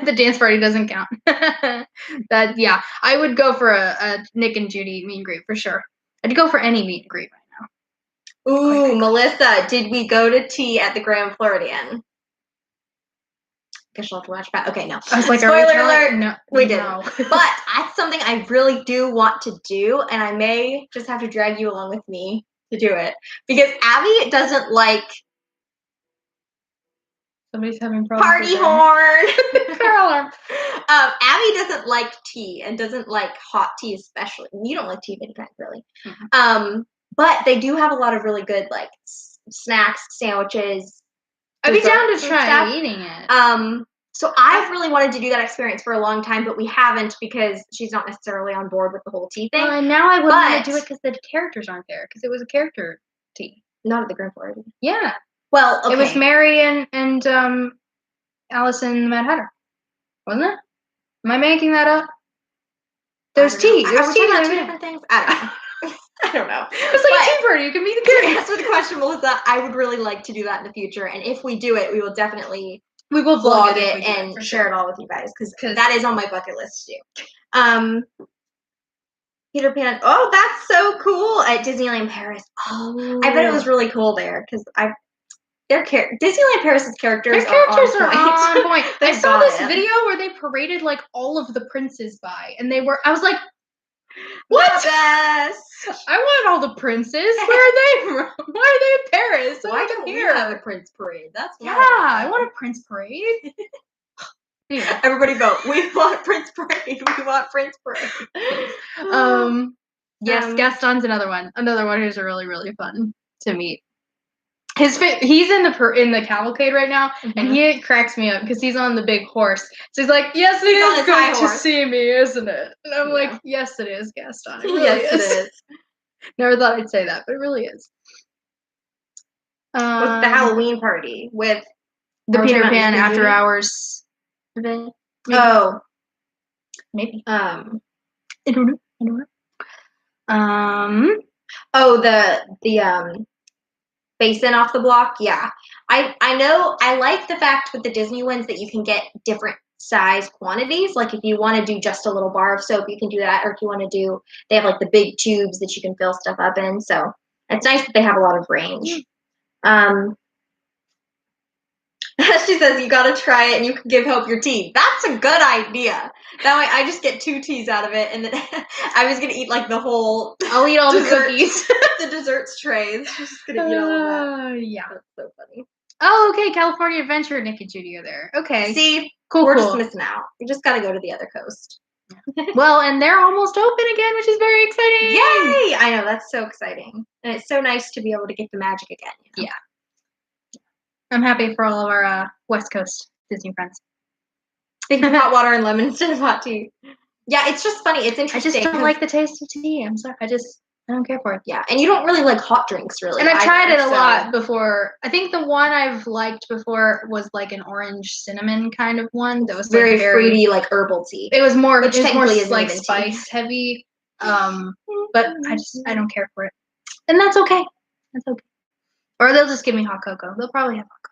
The dance party doesn't count. I would go for a Nick and Judy meet and greet for sure. I'd go for any meet and greet right now. Ooh, Melissa, did we go to tea at the Grand Floridian? Guess you'll have to watch back. Okay, no. I was like, spoiler alert. No, we didn't. But that's something I really do want to do, and I may just have to drag you along with me to do it because Abby doesn't like. Somebody's having problems. Party horn. Girl. Abby doesn't like tea and doesn't like hot tea especially. You don't like tea of any kind, really. Mm-hmm. But they do have a lot of really good like snacks, sandwiches. I'd be down to try eating it. So I've really wanted to do that experience for a long time, but we haven't because she's not necessarily on board with the whole tea thing. And now I wouldn't want to do it because the characters aren't there because it was a character tea. Not at the Grand Floridian. Yeah. Well, okay. It was Mary and Alice and the Mad Hatter, wasn't it? Am I making that up? There's tea. There's tea. About 2 different things. I don't know. I don't know. It's like a tea party. You can meet the characters. That's what the question, Melissa. I would really like to do that in the future, and if we do it, we will definitely vlog it and share it all with you guys because that is on my bucket list too. Peter Pan. Oh, that's so cool at Disneyland Paris. Oh, I bet it was really cool there because Disneyland Paris's characters are on point. I saw this video where they paraded like all of the princes by, and I was like, what? I want all the princes. Where are they from? Why are they in Paris? Why don't we have a prince parade? That's I want a prince parade. Anyway. Everybody vote. We want prince parade. We want prince parade. Yes, Gaston's another one. Another one who's really, really fun to meet. He's in the cavalcade right now, and he cracks me up because he's on the big horse. So he's like, "Yes, it is good to see me, isn't it?" And I'm like, "Yes, it is, Gaston. It really is. It is." Never thought I'd say that, but it really is. With the Halloween party with the Peter Pan After Hours event. Maybe. I don't know. The basin off the block. Yeah. I know. I like the fact with the Disney ones that you can get different size quantities. Like if you want to do just a little bar of soap, you can do that. Or if you want to do, they have like the big tubes that you can fill stuff up in. So it's nice that they have a lot of range. She says you gotta try it and you can give Hope your tea. That's a good idea. That way I just get 2 teas out of it, and then I was gonna eat like the whole. I'll eat all the cookies, the desserts trays. She's just gonna eat all of that. Yeah, that's so funny. Oh, okay. California Adventure, Nick and Judy are there. Okay, see, we're just missing out. We just gotta go to the other coast. Well, and they're almost open again, which is very exciting. Yay! I know, that's so exciting, and it's so nice to be able to get the magic again. You know? Yeah. I'm happy for all of our West Coast Disney friends. Think of hot water and lemon instead of hot tea. Yeah, it's just funny. It's interesting. I just don't like the taste of tea. I'm sorry. I don't care for it. Yeah, and you don't really like hot drinks, really. And I've tried it a lot before. I think the one I've liked before was like an orange cinnamon kind of one. That was very fruity, like herbal tea. It was more, like spice heavy. But I don't care for it, and that's okay. That's okay. Or they'll just give me hot cocoa. They'll probably have hot cocoa.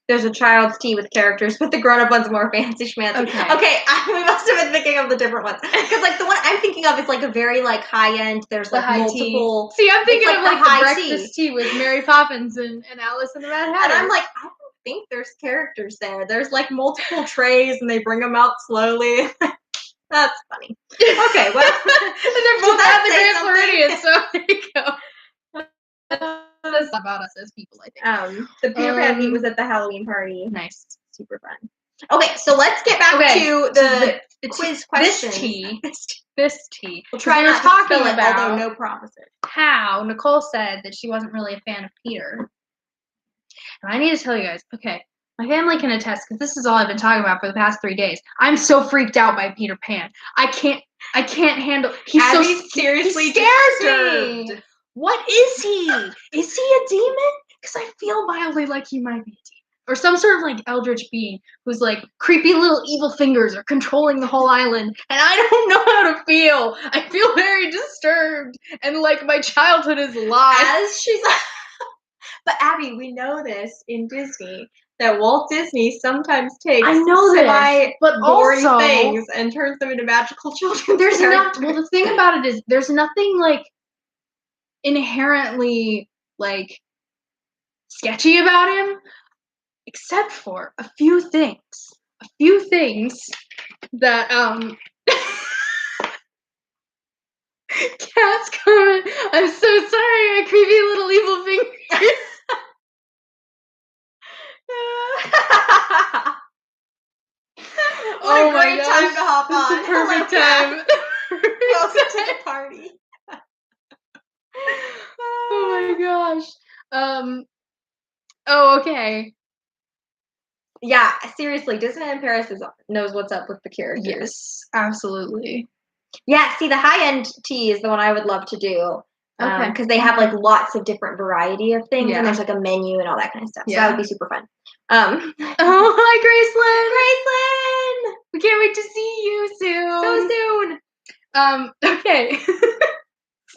There's a child's tea with characters, but the grown-up one's more fancy schmancy. Okay, we must have been thinking of the different ones. Because like the one I'm thinking of is like a very like high-end. There's like multiple. See, I'm thinking of like the breakfast tea with Mary Poppins and Alice in the Mad Hatter. And I'm like, I don't think there's characters there. There's like multiple trays, and they bring them out slowly. That's funny. Okay, well, and they're both at the Grand Floridian, so there you go. That's about us as people, I think. The Peter Pan meet was at the Halloween party. Nice. Super fun. Okay, so let's get back to the quiz question. This tea. We'll try not to spill it, although no promises. How Nicole said that she wasn't really a fan of Peter. And I need to tell you guys, okay, My family can attest, because this is all I've been talking about for the past 3 days. I'm so freaked out by Peter Pan. I can't handle. He's Abby's so seriously he scares me. disturbed. What is he? Is he a demon? Because I feel mildly like he might be a demon, or some sort of like eldritch being who's like creepy little evil fingers are controlling the whole island, and I don't know how to feel. I feel very disturbed, and like my childhood is lost. As she's But Abby, we know this in Disney that Walt Disney sometimes takes but boring also things and turns them into magical children. there's not. Well, the thing about it is there's nothing like inherently like sketchy about him, except for a few things. A few things that Cat's coming. I'm so sorry, my creepy little evil fingers. What a great time to hop This on. is the perfect time. Welcome to the party. Oh my gosh. Oh, okay. Yeah, seriously, Disneyland Paris knows what's up with the characters. Yes, absolutely. Yeah, see, the high-end tea is the one I would love to do. Okay. Because they have like lots of different variety of things, Yeah. and there's like a menu and all that kind of stuff. So Yeah. that would be super fun. Oh, hi, Graceland! We can't wait to see you soon. So soon. Okay.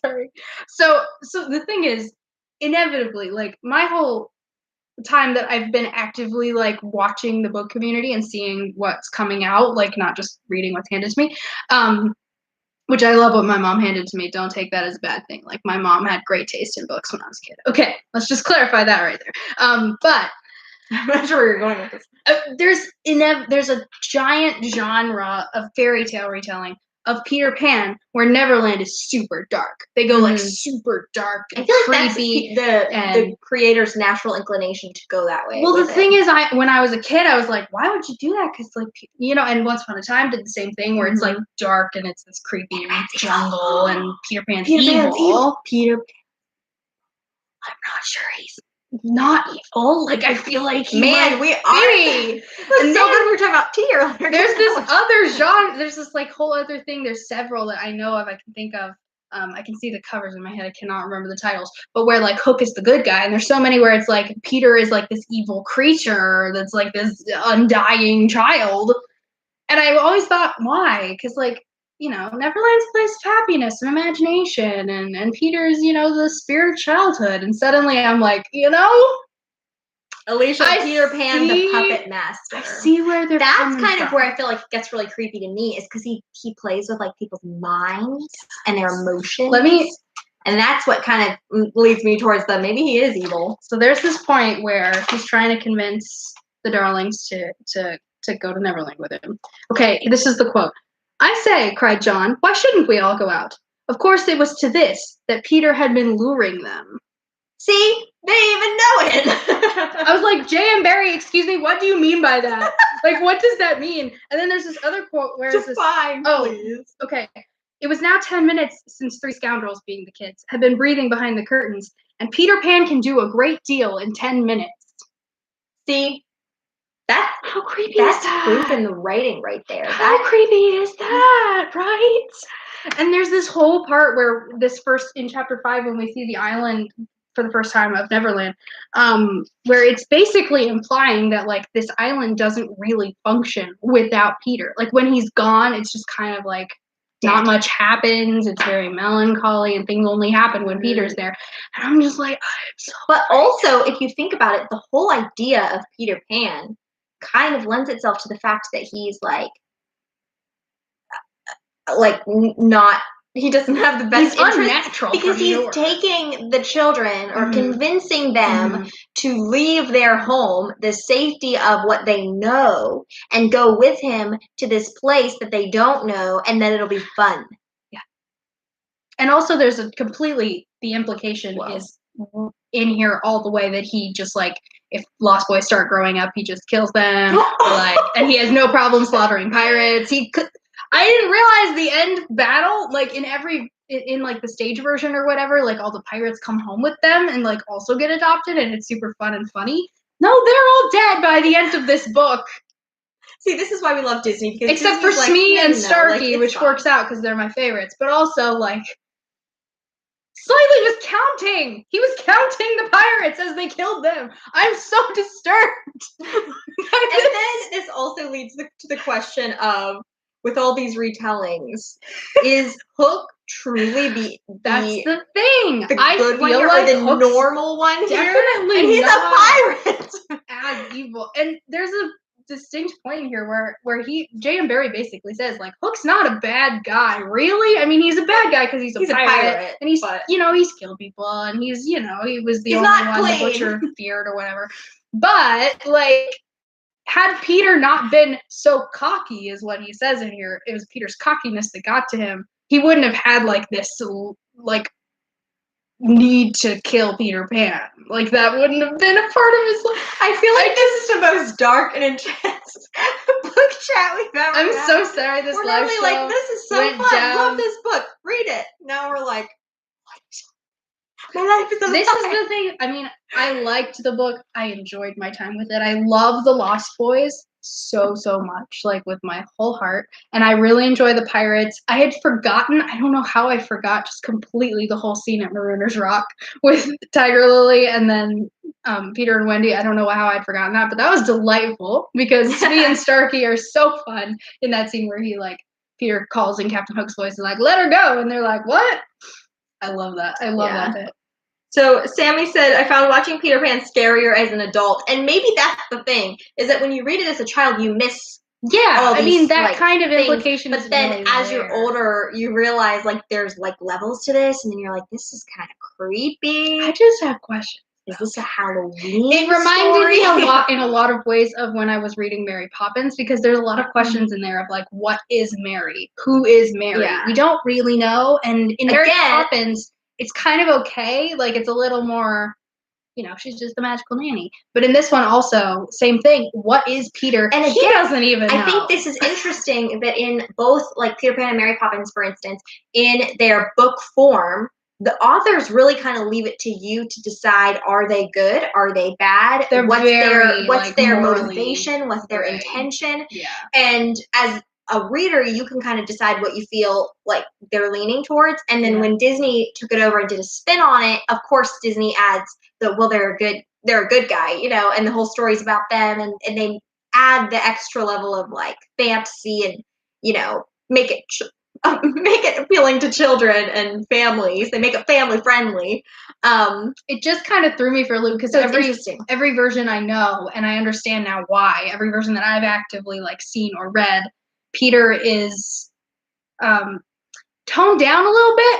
Sorry. So the thing is, inevitably, like my whole time that I've been actively like watching the book community and seeing what's coming out, like not just reading what's handed to me, which I love what my mom handed to me. Don't take that as a bad thing. Like my mom had great taste in books when I was a kid. Okay, let's just clarify that right there. But I'm not sure where you're going with this. There's a giant genre of fairy tale retelling of Peter Pan where Neverland is super dark. They go like super dark and I feel like creepy. that's the creator's natural inclination to go that way. Well, the thing is, when I was a kid, I was like, why would you do that? Because like, and Once Upon a Time did the same thing where it's like dark and it's this creepy jungle and Peter Pan's evil. Peter Pan. I'm not sure he's not evil. Like I feel like he Man, we are. And so good we were talking about tea earlier. There's this other genre. There's this like whole other thing. There's several that I know of. I can think of. I can see the covers in my head. I cannot remember the titles. But where like Hook is the good guy, and there's so many where it's like Peter is like this evil creature that's like this undying child. And I always thought, why? Because like Neverland's a place of happiness and imagination, and Peter's the spirit of childhood. And suddenly I'm like, Alicia, Peter Pan, the puppet master. I see where they're That's kind of where I feel like it gets really creepy to me, is because he plays with like people's minds and their emotions. And that's what kind of leads me towards maybe he is evil. So there's this point where he's trying to convince the Darlings to go to Neverland with him. Okay, this is the quote. "I say," cried John, "why shouldn't we all go out?" Of course it was to this that Peter had been luring them. See? They even know it. I was like, J.M. Barrie, excuse me, what do you mean by that? Like, what does that mean? And then there's this other quote where it's Define, please. Okay. "It was now 10 minutes since three scoundrels, being the kids, had been breathing behind the curtains, and Peter Pan can do a great deal in 10 minutes. See? That's how creepy is that? That's proof in the writing right there. How creepy is that, right? And there's this whole part where in chapter 5, when we see the island for the first time of Neverland, where it's basically implying that like this island doesn't really function without Peter. Like when he's gone, it's just kind of like not much happens. It's very melancholy, and things only happen when Peter's there. And I'm just like, but also, if you think about it, the whole idea of Peter Pan kind of lends itself to the fact that he's like not. He doesn't have the best interest, unnatural because he's taking the children or convincing them to leave their home, the safety of what they know, and go with him to this place that they don't know, and then it'll be fun. Yeah. And also there's the implication is in here all the way that he just like, if Lost Boys start growing up, he just kills them, and he has no problem slaughtering pirates. I didn't realize the end battle, like in like the stage version or whatever, like all the pirates come home with them and like also get adopted, and it's super fun and funny. No, they're all dead by the end of this book. See, this is why we love Disney. Because except Disney's for Smee and Starkey, which fine. works out because they're my favorites. But also, like, Slightly was counting. He was counting the pirates as they killed them. I'm so disturbed. And then this also leads to the question of, with all these retellings, is Hook truly that's the thing? The I good feel one like or the Hook's normal one here? definitely And he's not a pirate. as evil. And there's a distinct point here where J.M. Barrie basically says, like, Hook's not a bad guy, really. I mean, he's a bad guy because he's a pirate, and he's he's killed people, and he's he was the only one the Butcher feared or whatever. But like, had Peter not been so cocky, is what he says in here, it was Peter's cockiness that got to him. He wouldn't have had like this like need to kill Peter Pan. Like, that wouldn't have been a part of his life. I feel like this is the most dark and intense book chat we've ever had. I'm so sorry this we're live normally show like, this is so went fun. Down. Love this book. Read it. Now we're like, what? My life is This is the thing. I mean, I liked the book. I enjoyed my time with it. I love the Lost Boys so much, like, with my whole heart, and I really enjoy the pirates. I had forgotten, I don't know how I forgot just completely the whole scene at Marooners Rock with Tiger Lily and then Peter and Wendy. I don't know how I'd forgotten that, but that was delightful because Smee and Starkey are so fun in that scene where Peter calls in Captain Hook's voice and like, let her go, and they're like, what? I love that. I love that bit. So Sammy said, I found watching Peter Pan scarier as an adult. And maybe that's the thing, is that when you read it as a child, you miss I mean, that kind of implication is then really as you're older, you realize, like, there's, like, levels to this, and then you're like, this is kind of creepy. I just have questions. Is this a Halloween It reminded me in a lot of ways of when I was reading Mary Poppins, because there's a lot of questions in there of, like, what is Mary? Who is Mary? Yeah. We don't really know. And in Mary Poppins, it's kind of okay. Like, it's a little more, she's just the magical nanny. But in this one also, same thing. What is Peter? And again, he doesn't even know. I think this is interesting that in both, like, Peter Pan and Mary Poppins, for instance, in their book form, the authors really kind of leave it to you to decide, are they good? Are they bad? What's their motivation? What's their intention? Yeah. And as a reader, you can kind of decide what you feel like they're leaning towards. And then when Disney took it over and did a spin on it, of course Disney adds they're a good guy, and the whole story's about them, and they add the extra level of, like, fantasy and, make it appealing to children and families. They make it family friendly. It just kind of threw me for a loop because every version I know, and I understand now why, every version that I've actively, like, seen or read, Peter is toned down a little bit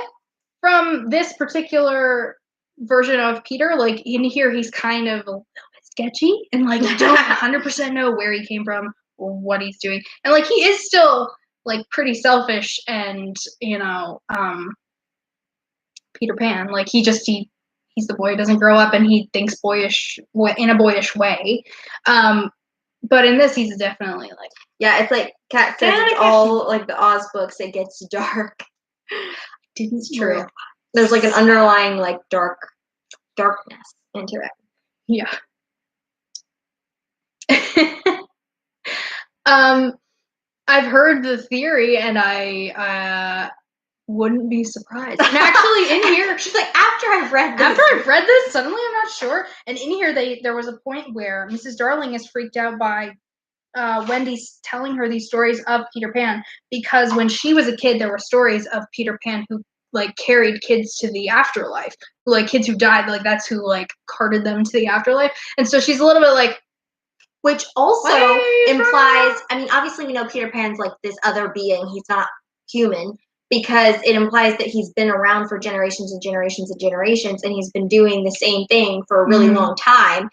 from this particular version of Peter. Like, in here, he's kind of a little bit sketchy, and, like, you don't 100% know where he came from or what he's doing. And, like, he is still, like, pretty selfish and, Peter Pan. Like, he's the boy who doesn't grow up, and he thinks in a boyish way. But in this, he's definitely, like... Yeah, it's like Kat says, it's all, like, the Oz books, it gets dark. It's true. There's, like, an underlying, like, darkness into it. Yeah. I've heard the theory, and I wouldn't be surprised. And actually, in here, she's like, after I've read this, suddenly I'm not sure. And in here, there was a point where Mrs. Darling is freaked out by Wendy's telling her these stories of Peter Pan, because when she was a kid, there were stories of Peter Pan who, like, carried kids to the afterlife, like, kids who died, like, that's who, like, carted them to the afterlife. And so she's a little bit like, which also implies, I mean, obviously we know Peter Pan's, like, this other being, he's not human, because it implies that he's been around for generations and generations and generations, and he's been doing the same thing for a really long time.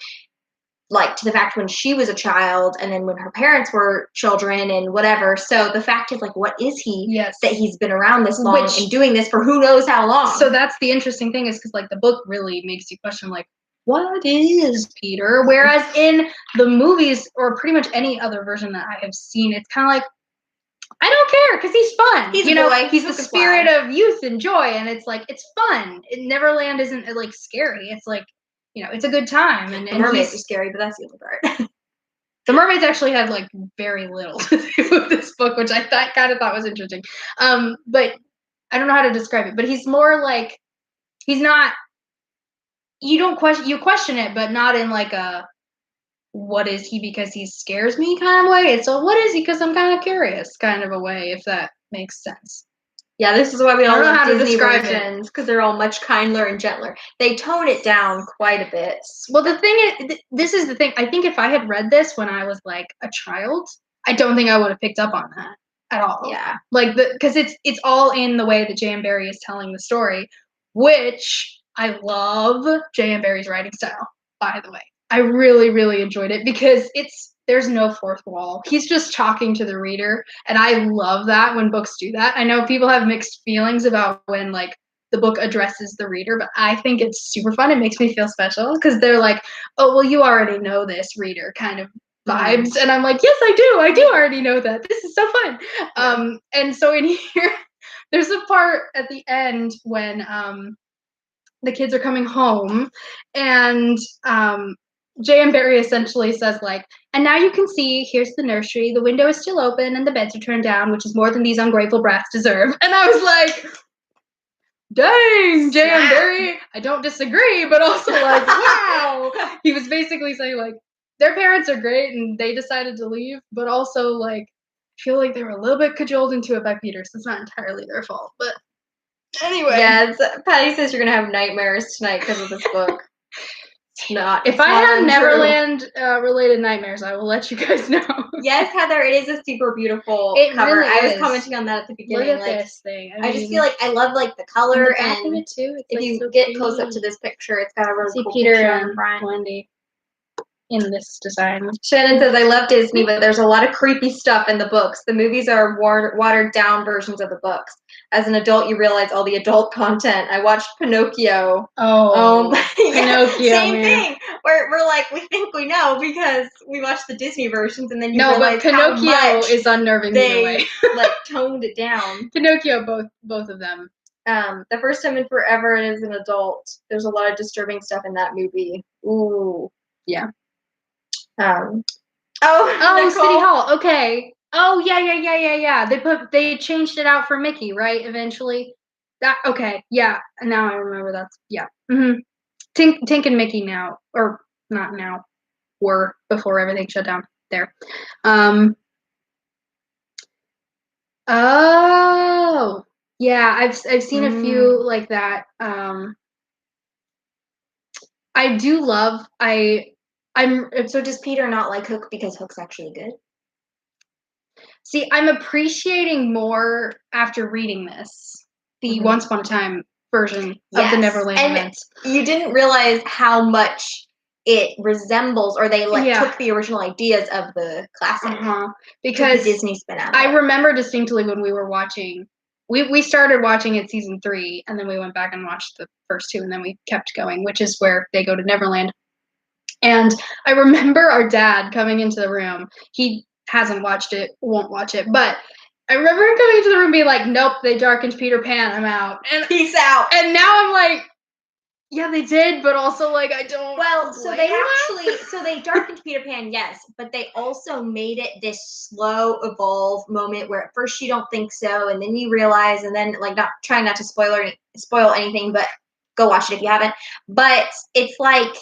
Like, to the fact when she was a child, and then when her parents were children and whatever. So the fact is, like, what is he that he's been around this long and doing this for who knows how long? So that's the interesting thing, is because, like, the book really makes you question, like, what is Peter? Whereas in the movies, or pretty much any other version that I have seen, it's kind of like, I don't care, because he's fun. He's a boy. He's the spirit of youth and joy, and it's like, it's fun. Neverland isn't, like, scary. It's like, you know, it's a good time. And the mermaids are scary, but that's the other part. The mermaids actually had like very little to do with this book, which I kind of thought was interesting. But I don't know how to describe it. But he's more like, he's not. You question it, but not in like a what is he because he scares me kind of way. It's a what is he because I'm kind of curious kind of a way, if that makes sense. Yeah, this is why we all love Disney versions, because they're all much kinder and gentler. They tone it down quite a bit. Well, the thing is, this is the thing. I think if I had read this when I was like a child, I don't think I would have picked up on that at all. Yeah, like because it's all in the way that J.M. Barrie is telling the story, which I love J.M. Barrie's writing style. By the way, I really, really enjoyed it because there's no fourth wall. He's just talking to the reader, and I love that when books do that. I know people have mixed feelings about when like the book addresses the reader, but I think it's super fun. It makes me feel special because they're like, oh, well, you already know this, reader, kind of vibes. And I'm like, yes, I do already know that. This is so fun. And so in here, there's a part at the end when the kids are coming home, and J.M. Barrie essentially says like, and now you can see, here's the nursery, the window is still open and the beds are turned down, which is more than these ungrateful brats deserve. And I was like, dang, J.M. Barrie, I don't disagree, but also like, wow. He was basically saying like, their parents are great and they decided to leave, but also like, I feel like they were a little bit cajoled into it by Peter, so it's not entirely their fault. But anyway. Yeah, Patty says you're going to have nightmares tonight because of this book. If I have Neverland related nightmares, I will let you guys know. Yes, Heather, it is a super beautiful cover. Really I was commenting on that at the beginning. Look at this thing. I just feel like I love like the color and it too. It's if like you so get close up to this picture, it's got a really cool Peter picture and on the front. Wendy in this design. Shannon says, I love Disney, but there's a lot of creepy stuff in the books. The movies are watered down versions of the books. As an adult, you realize all the adult content. I watched Pinocchio. Pinocchio. Same thing. We're like, we think we know because we watched the Disney versions, and then you realize but Pinocchio how much is unnerving. They like toned it down. Pinocchio, both of them. The first time in forever, and as an adult, there's a lot of disturbing stuff in that movie. Ooh, yeah. Nicole. City Hall. Okay. Oh yeah. They changed it out for Mickey, right? Eventually. Okay. Yeah. Now I remember that's yeah. Mm-hmm. Tink and Mickey now, or not now, were before everything shut down there. Oh yeah, I've seen a few like that. I do love So does Peter not like Hook because Hook's actually good? See, I'm appreciating more after reading this, the Once Upon a Time version of the Neverland events. You didn't realize how much it resembles, or they took the original ideas of the classic. Because the Disney spin out. I remember distinctly when we were watching, we started watching it season 3, and then we went back and watched the first 2, and then we kept going, which is where they go to Neverland. And I remember our dad coming into the room. He hasn't watched it, won't watch it, but I remember him coming into the room being like, nope, they darkened Peter Pan, I'm out. And peace out. And now I'm like, yeah, they did, but also like I don't. Well, so they darkened Peter Pan, yes, but they also made it this slow evolve moment where at first you don't think so, and then you realize, and then like trying not to spoil anything, but go watch it if you haven't. But it's like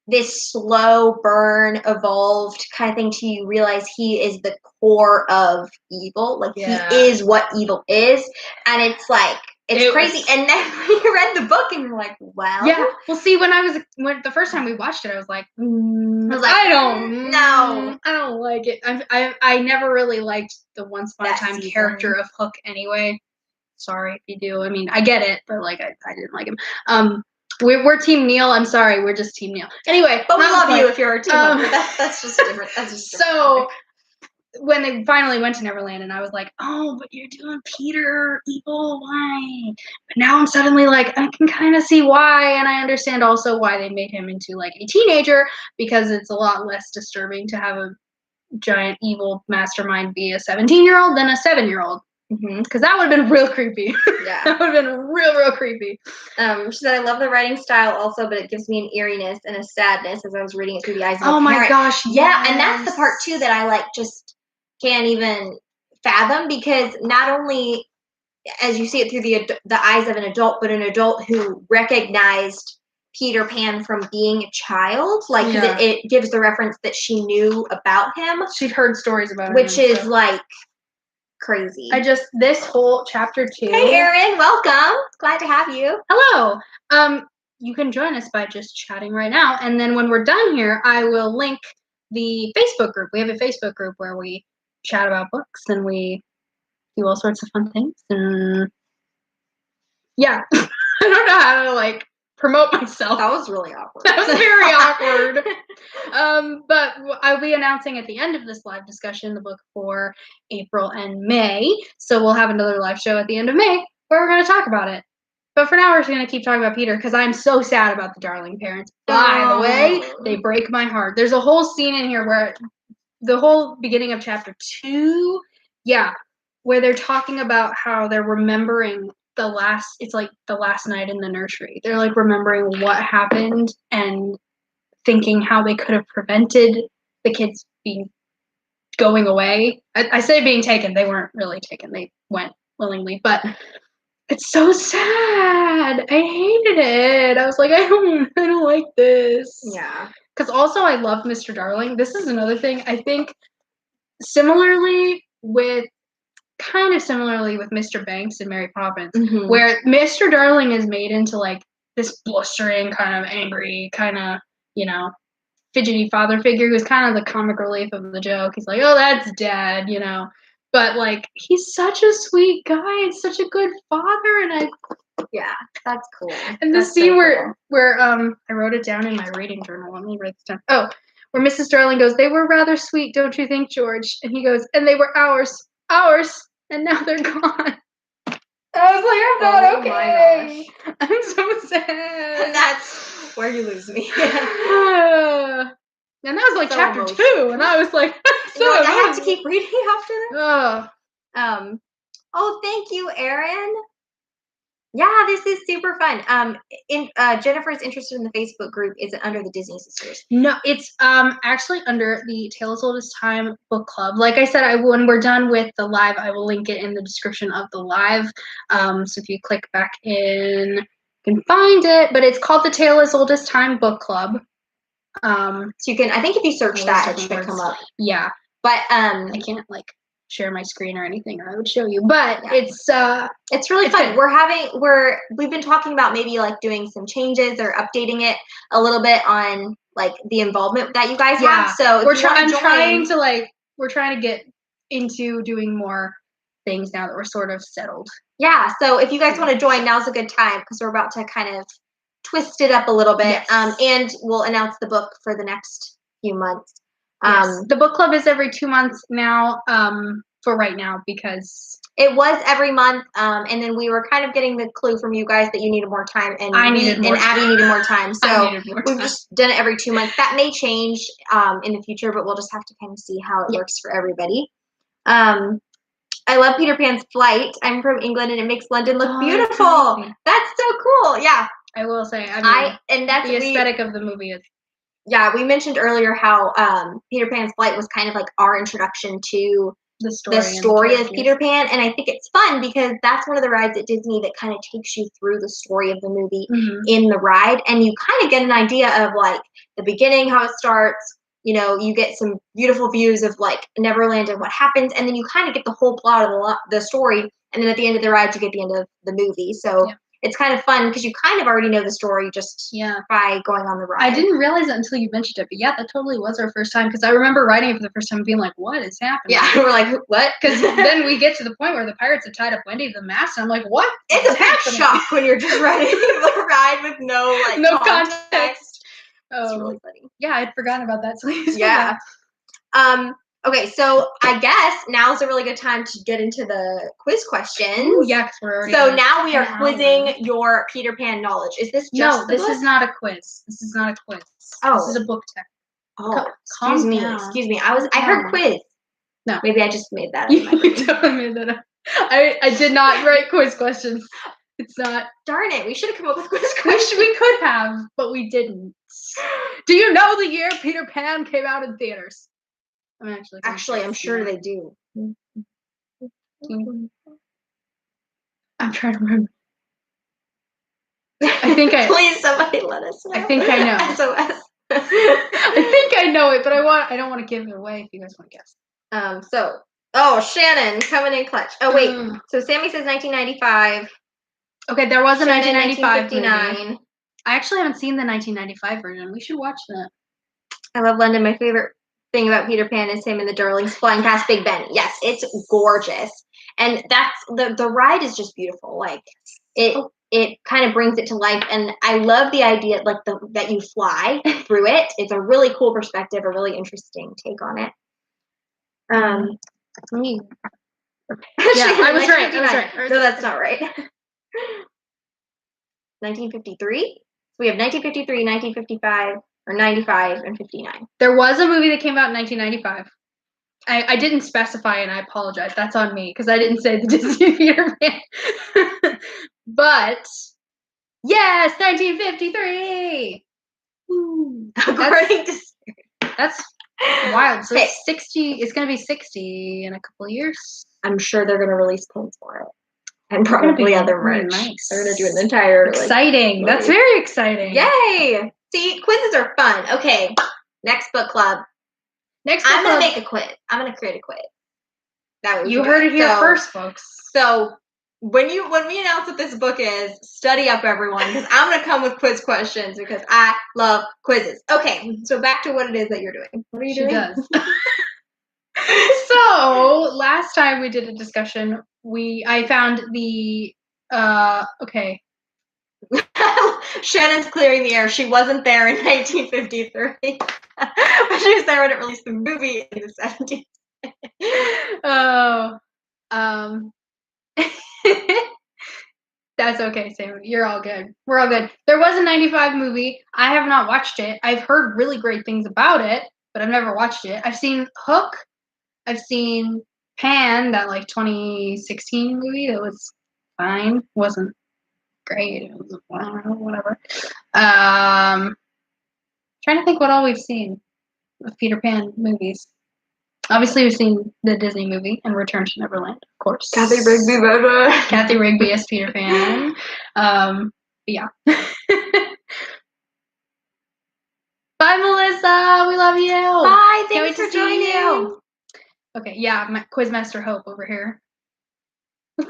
this slow burn evolved kind of thing till you realize he is the core of evil. Like he is what evil is. And it's like, it's crazy. And then you read the book and you're like, well. Yeah. Well, see, when the first time we watched it, I was like, I don't know. I don't like it. I never really liked the Once Upon a Time character of Hook anyway. Sorry if you do. I mean, I get it, but like I didn't like him. We're Team Neil. I'm sorry, we're just Team Neil. Anyway, but we love you if you're a Team Neil. That's just different. That's just so when they finally went to Neverland, and I was like, oh, but you're doing Peter evil, why? But now I'm suddenly like, I can kind of see why, and I understand also why they made him into like a teenager, because it's a lot less disturbing to have a giant evil mastermind be a 17-year-old than a 7-year-old. Because that would have been real creepy. Yeah. That would have been real creepy. She said, I love the writing style also, but it gives me an eeriness and a sadness as I was reading it through the eyes of a parent. Oh my gosh, yeah, and that's the part too that I like just can't even fathom, because not only as you see it through the eyes of an adult, but an adult who recognized Peter Pan from being a child, like it gives the reference that she knew about him. She'd heard stories about him, which is like crazy. This whole chapter 2. Hey Erin, welcome. Glad to have you. Hello. You can join us by just chatting right now, and then when we're done here, I will link the Facebook group. We have a Facebook group where we chat about books and we do all sorts of fun things. And yeah, I don't know how to like promote myself. That was really awkward. That was very awkward. But I'll be announcing at the end of this live discussion the book for April and May. So we'll have another live show at the end of May where we're going to talk about it. But for now, we're just going to keep talking about Peter because I'm so sad about the darling parents. By the way, they break my heart. There's a whole scene in here where the whole beginning of chapter 2, where they're talking about how they're remembering it's like the last night in the nursery. They're like remembering what happened and thinking how they could have prevented the kids going away. I say being taken. They weren't really taken. They went willingly, but it's so sad. I hated it. I was like, I don't like this. Yeah. Because also I love Mr. Darling. This is another thing. I think similarly with Mr. Banks and Mary Poppins, where Mr. Darling is made into like this blustering, kind of angry, kind of, fidgety father figure who's kind of the comic relief of the joke. He's like, oh, that's Dad, But like he's such a sweet guy and such a good father, and that's cool. And the scene where I wrote it down in my reading journal. Let me write this down. Oh, where Mrs. Darling goes, they were rather sweet, don't you think, George? And he goes, and they were ours, and now they're gone. I was like, I'm not okay. My gosh. I'm so sad. That's where you lose me. And that was like so chapter emotional. 2, and I was like, I have to keep reading after this. Oh, thank you, Erin. Yeah, this is super fun. Jennifer's interested in the Facebook group. Is it under the Disney Sisters? No, it's actually under the Tale as Old as Time book club. Like I said, when we're done with the live, I will link it in the description of the live. So if you click back in, you can find it. But it's called the Tale as Old as Time book club. So you can. I think if you search that, it should come up. Yeah, but I can't like share my screen or anything, or I would show you. But it's really fun. Good. We've been talking about maybe like doing some changes or updating it a little bit on like the involvement that you guys have. So we're trying to get into doing more things now that we're sort of settled. Yeah. So if you guys want to join, now's a good time because we're about to kind of twist it up a little bit. Yes. And we'll announce the book for the next few months. Yes. The book club is every 2 months now, for right now, because it was every month, and then we were kind of getting the clue from you guys that you needed more time, and Abby needed more time. So we've just done it every 2 months. That may change in the future, but we'll just have to kind of see how it works for everybody. I love Peter Pan's flight. I'm from England, and it makes London look beautiful. That's so cool. Yeah, I will say. And that's the aesthetic of the movie is. Yeah, we mentioned earlier how Peter Pan's flight was kind of like our introduction to the story of Peter Pan, and I think it's fun because that's one of the rides at Disney that kind of takes you through the story of the movie in the ride, and you kind of get an idea of like the beginning, how it starts. You get some beautiful views of like Neverland and what happens, and then you kind of get the whole plot of the story, and then at the end of the ride, you get the end of the movie. So. Yeah. It's kind of fun because you kind of already know the story just by going on the ride. I didn't realize it until you mentioned it, but that totally was our first time because I remember riding it for the first time and being like, what is happening? Yeah, we're like, what? Because then we get to the point where the pirates have tied up Wendy to the mast, and I'm like, what? It's a big shock when you're just riding the ride with no context. It's really funny. Yeah, I'd forgotten about that. So yeah. Okay, so I guess now's a really good time to get into the quiz questions. Ooh, yeah, because we're already. So now we are quizzing your Peter Pan knowledge. Is this just No, this is not a quiz. This is not a quiz. Oh. This is a book tech. Oh, excuse me. I heard quiz. No. Maybe I just made that up. You totally made that up. I did not write quiz questions. It's not. Darn it, we should have come up with quiz We questions. could have, but we didn't. Do you know the year Peter Pan came out in theaters? I'm Actually, I'm sure they do. I'm trying to remember. I think Please, somebody let us know. I think I know. SOS. I think I know it, but I don't want to give it away if you guys want to guess. Shannon coming in clutch. Oh wait, so Sammy says 1995. Okay, there was a Shannon, 1995 movie. 1959. I actually haven't seen the 1995 version. We should watch that. I love London. My favorite thing about Peter Pan is him and the Darlings flying past Big Ben. Yes, it's gorgeous, and that's the ride is just beautiful. Like it kind of brings it to life, and I love the idea that you fly through it. It's a really cool perspective, a really interesting take on it. Me. Yeah, I was right. No, that's not right. 1953. So we have 1953, 1955, or 95, and 59. There was a movie that came out in 1995. I didn't specify, and I apologize. That's on me because I didn't say the Disney Peter Pan. But yes, 1953. Woo. According to that's wild. So 60. It's gonna be 60 in a couple of years. I'm sure they're gonna release pins for it, and probably other merch. Nice. They're gonna do an entire exciting. That's very exciting. Yay! See, quizzes are fun. Okay, next book club. I'm gonna make a quiz. I'm gonna create a quiz. That you heard it here first, folks. So when we announce what this book is, study up, everyone, because I'm gonna come with quiz questions because I love quizzes. Okay, so back to what it is that you're doing. What are you doing? She does. So last time we did a discussion, I found the okay. Shannon's clearing the air. She wasn't there in 1953. But she was there when it released the movie in the 70s. Oh. That's okay, Sam. You're all good. We're all good. There was a 95 movie. I have not watched it. I've heard really great things about it, but I've never watched it. I've seen Hook. I've seen Pan, that 2016 movie that was fine. Wasn't great. It was whatever. Trying to think what all we've seen of Peter Pan movies. Obviously, we've seen the Disney movie and Return to Neverland, of course. Kathy Rigby, baby. Kathy Rigby as Peter Pan. Yeah. Bye, Melissa. We love you. Bye. Thanks for joining you. Okay, yeah, my Quizmaster Hope over here.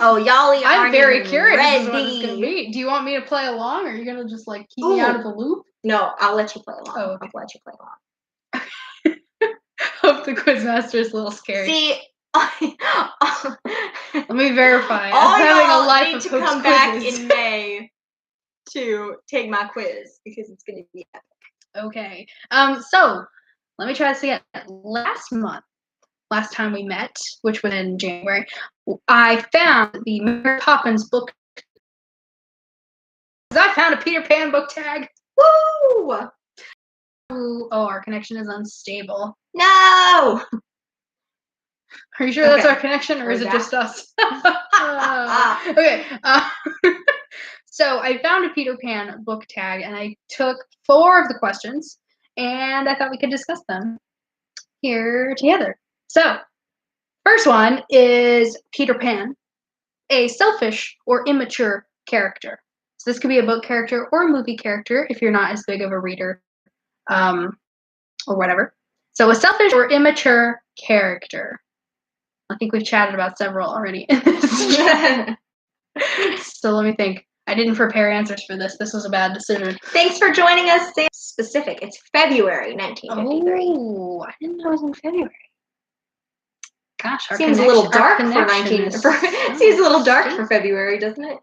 Oh, y'all I'm very curious ready. what it's gonna be. Do you want me to play along, or are you gonna just keep me out of the loop? No, I'll let you play along. Oh, okay. I'll let you play along. Hope the Quizmaster is a little scary. See, let me verify. I'm having a life need of to Hope's come back quizzes. in May to take my quiz because it's gonna be epic. Okay. So let me try this again. Last time we met, which was in January, I found the Mary Poppins book. I found a Peter Pan book tag. Woo! Oh, our connection is unstable. No! Are you sure that's our connection, or is it just us? Okay. So I found a Peter Pan book tag, and I took 4 of the questions, and I thought we could discuss them here together. So, first one is Peter Pan, a selfish or immature character. So this could be a book character or a movie character if you're not as big of a reader, or whatever. So a selfish or immature character. I think we've chatted about several already in this. So let me think. I didn't prepare answers for this. This was a bad decision. Thanks for joining us. Specific. It's February 1953. Oh, I didn't know it was in February. Gosh, seems a little dark for seems a little dark for February, doesn't it?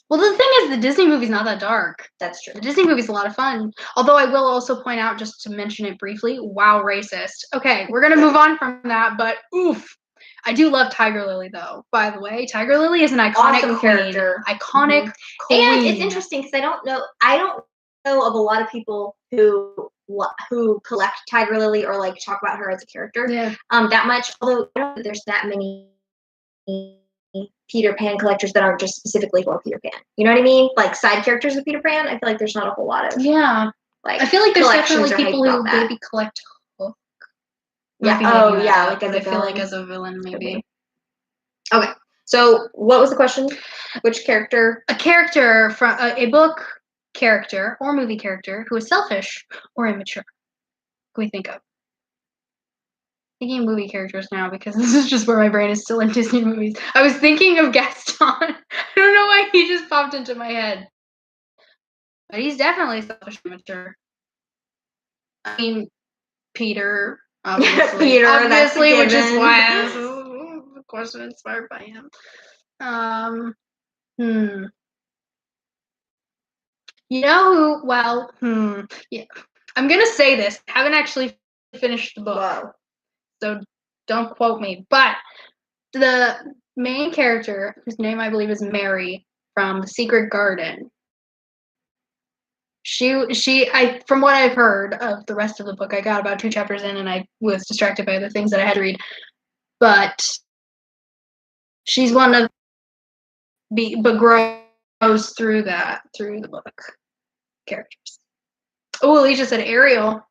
Well, the thing is, the Disney movie's not that dark. That's true. The Disney movie's a lot of fun. Although I will also point out, just to mention it briefly, wow, racist. Okay, we're gonna move on from that, but oof. I do love Tiger Lily, though. By the way, Tiger Lily is an iconic character. Iconic queen. And it's interesting because I don't know of a lot of people who collect Tiger Lily or talk about her as a character. Yeah. That much. Although I don't think there's that many Peter Pan collectors that aren't just specifically for Peter Pan. You know what I mean? Like side characters of Peter Pan. I feel like there's not a whole lot of like. I feel like there's definitely people who that. maybe collect Hook. Yeah. Oh yeah. Like I feel like as a villain maybe. Okay. So what was the question? Which character? A character from a book character or movie character who is selfish or immature. Who we think of? Thinking movie characters now because this is just where my brain is still in Disney movies. I was thinking of Gaston. I don't know why he just popped into my head. But he's definitely selfish and immature. I mean, Peter, obviously. Peter, obviously, which is why the question inspired by him. You know who? Well, yeah. I'm gonna say this. I haven't actually finished the book. Whoa. So don't quote me. But the main character, whose name I believe is Mary from The Secret Garden, I from what I've heard of the rest of the book, I got about 2 chapters in and I was distracted by other things that I had to read. But she's one of but grows through the book characters. Oh, Alicia said Ariel.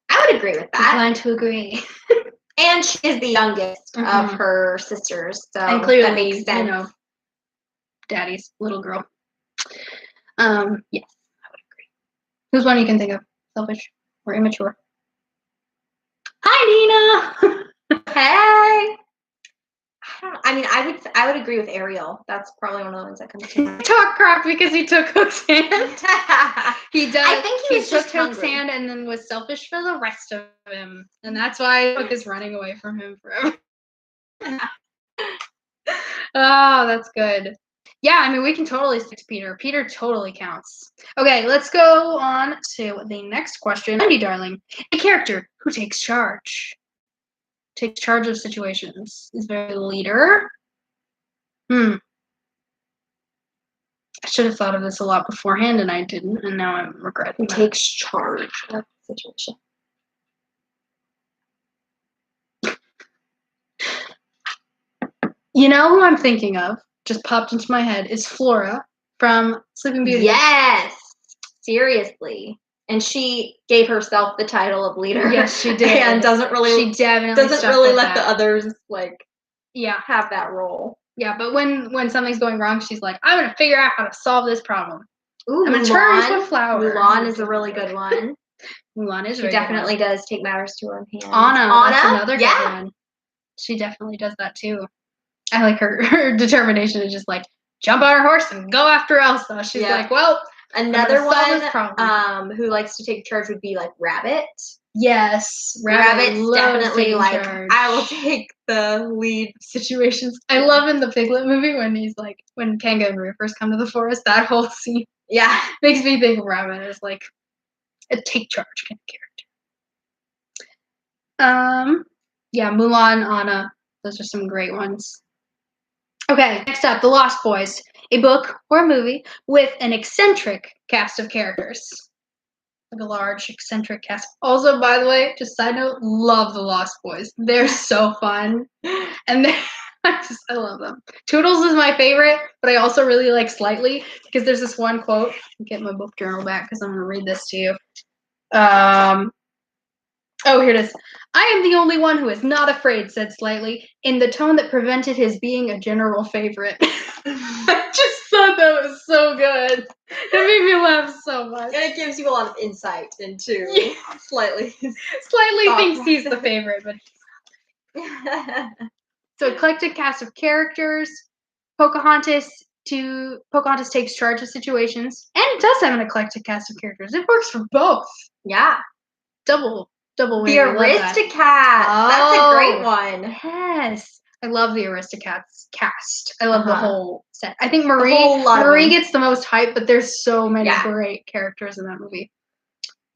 I would agree with that. Inclined to agree. And she is the youngest of her sisters, so and clearly, that makes sense. You know, Daddy's little girl. Yes, I would agree. Who's one you can think of? Selfish or immature? Hi, Nina. Hey. I would agree with Ariel. That's probably one of the ones that comes to mind. Talk crap because he took Hook's hand. He does. I think he took Hook's hand and then was selfish for the rest of him, and that's why Hook is running away from him forever. Oh, that's good. Yeah, I mean, we can totally stick to Peter. Peter totally counts. Okay, let's go on to the next question. Andy, darling, a character who takes charge. Takes charge of situations. Is very leader. I should have thought of this a lot beforehand, and I didn't, and now I'm regretting. Who takes charge of the situation? You know who I'm thinking of? Just popped into my head is Flora from Sleeping Beauty. Yes, seriously. And she gave herself the title of leader. Yes, she did. And doesn't really let the others have that role. Yeah, but when something's going wrong, she's like, I'm gonna figure out how to solve this problem. Ooh, I'm gonna turn into a flower. Mulan is a really good one. Mulan is. She definitely does take matters to her hands. Anna, that's another good one. She definitely does that too. I like her determination to just like jump on her horse and go after Elsa. She's like, well, another one who likes to take charge would be like Rabbit. Yes, Rabbit's definitely like charge. I will take the lead situations. I love in the Piglet movie when Kanga and Roo first come to the forest. That whole scene, makes me think of Rabbit as like a take charge kind of character. Mulan, Anna, those are some great ones. Okay, next up, The Lost Boys, a book or a movie with an eccentric cast of characters. Like a large, eccentric cast. Also, by the way, just side note, love The Lost Boys. They're so fun. And I love them. Toodles is my favorite, but I also really like Slightly, because there's this one quote. I'll get my book journal back, because I'm going to read this to you. Here it is. I am the only one who is not afraid, said Slightly, in the tone that prevented his being a general favorite. I just thought that was so good. That made me laugh so much. And it gives you a lot of insight into Slightly. Slightly thinks he's the favorite, but he's not. So eclectic cast of characters. Pocahontas takes charge of situations, and it does have an eclectic cast of characters. It works for both. Yeah. Double the Aristocats. That's a great one. Yes. I love the Aristocats cast. I love the whole set. I think Marie gets the most hype, but there's so many great characters in that movie.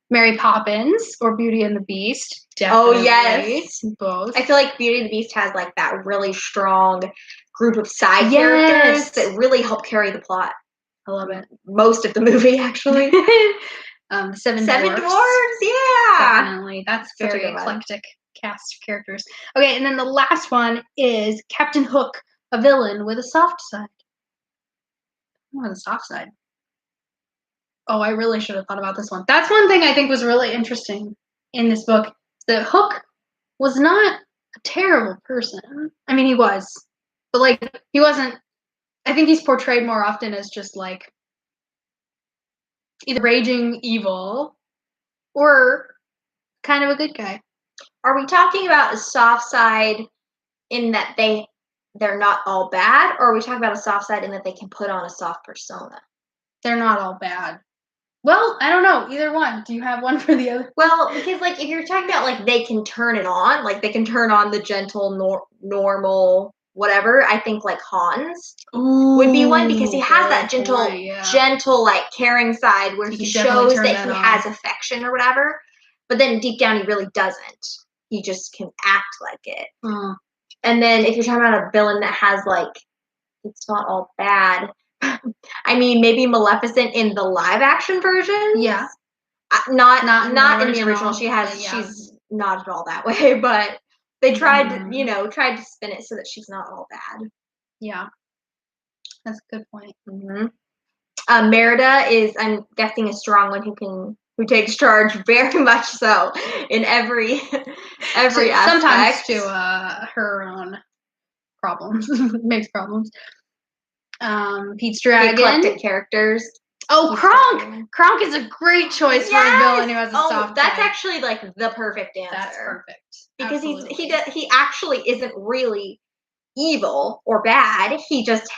Mary Poppins or Beauty and the Beast. Definitely. Oh, yes. Both. I feel like Beauty and the Beast has like that really strong group of side characters that really help carry the plot. I love it. Most of the movie, actually. Seven Dwarfs. Yeah. Definitely. That's very eclectic. cast of characters. Okay, and then the last one is Captain Hook, a villain with a soft side. With a soft side. Oh, I really should have thought about this one. That's one thing I think was really interesting in this book. That Hook was not a terrible person. I mean, he was, but like he wasn't. I think he's portrayed more often as just like either raging evil or kind of a good guy. Are we talking about a soft side in that they're not all bad, or are we talking about a soft side in that they can put on a soft persona? They're not all bad. Well, I don't know. Either one. Do you have one for the other? Well, because like if you're talking about like they can turn it on, like they can turn on the gentle, normal, whatever. I think like Hans would be one because he has that gentle, like caring side where he shows that he has affection or whatever. But then deep down, he really doesn't. He just can act like it. And then if you're talking about a villain that has like, it's not all bad. I mean, maybe Maleficent in the live action version. Yeah. Not in the original. She's not at all that way, but they tried to spin it so that she's not all bad. Yeah. That's a good point. Merida is, I'm guessing, a strong one who takes charge very much so in every aspect. Sometimes to her own problems. Makes problems. Pete's Dragon. The eclectic characters. Oh, Kronk! Kronk is a great choice for a villain who has a soft that's side. actually like the perfect answer. That's perfect. Because he actually isn't really evil or bad. He just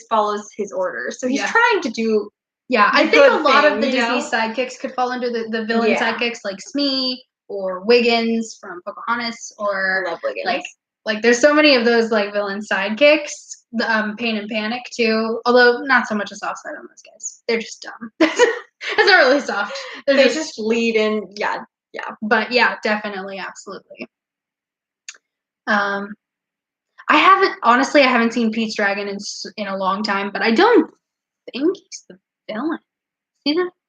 follows his orders. So he's trying to do I think a lot of the Disney sidekicks could fall under the villain sidekicks, like Smee or Wiggins from Pocahontas, or like there's so many of those like villain sidekicks. Pain and Panic too, although not so much a soft side on those guys. They're just dumb. That's not really soft. They just lead in, But yeah, definitely, absolutely. I haven't seen Pete's Dragon in a long time, but I don't think he's the villain.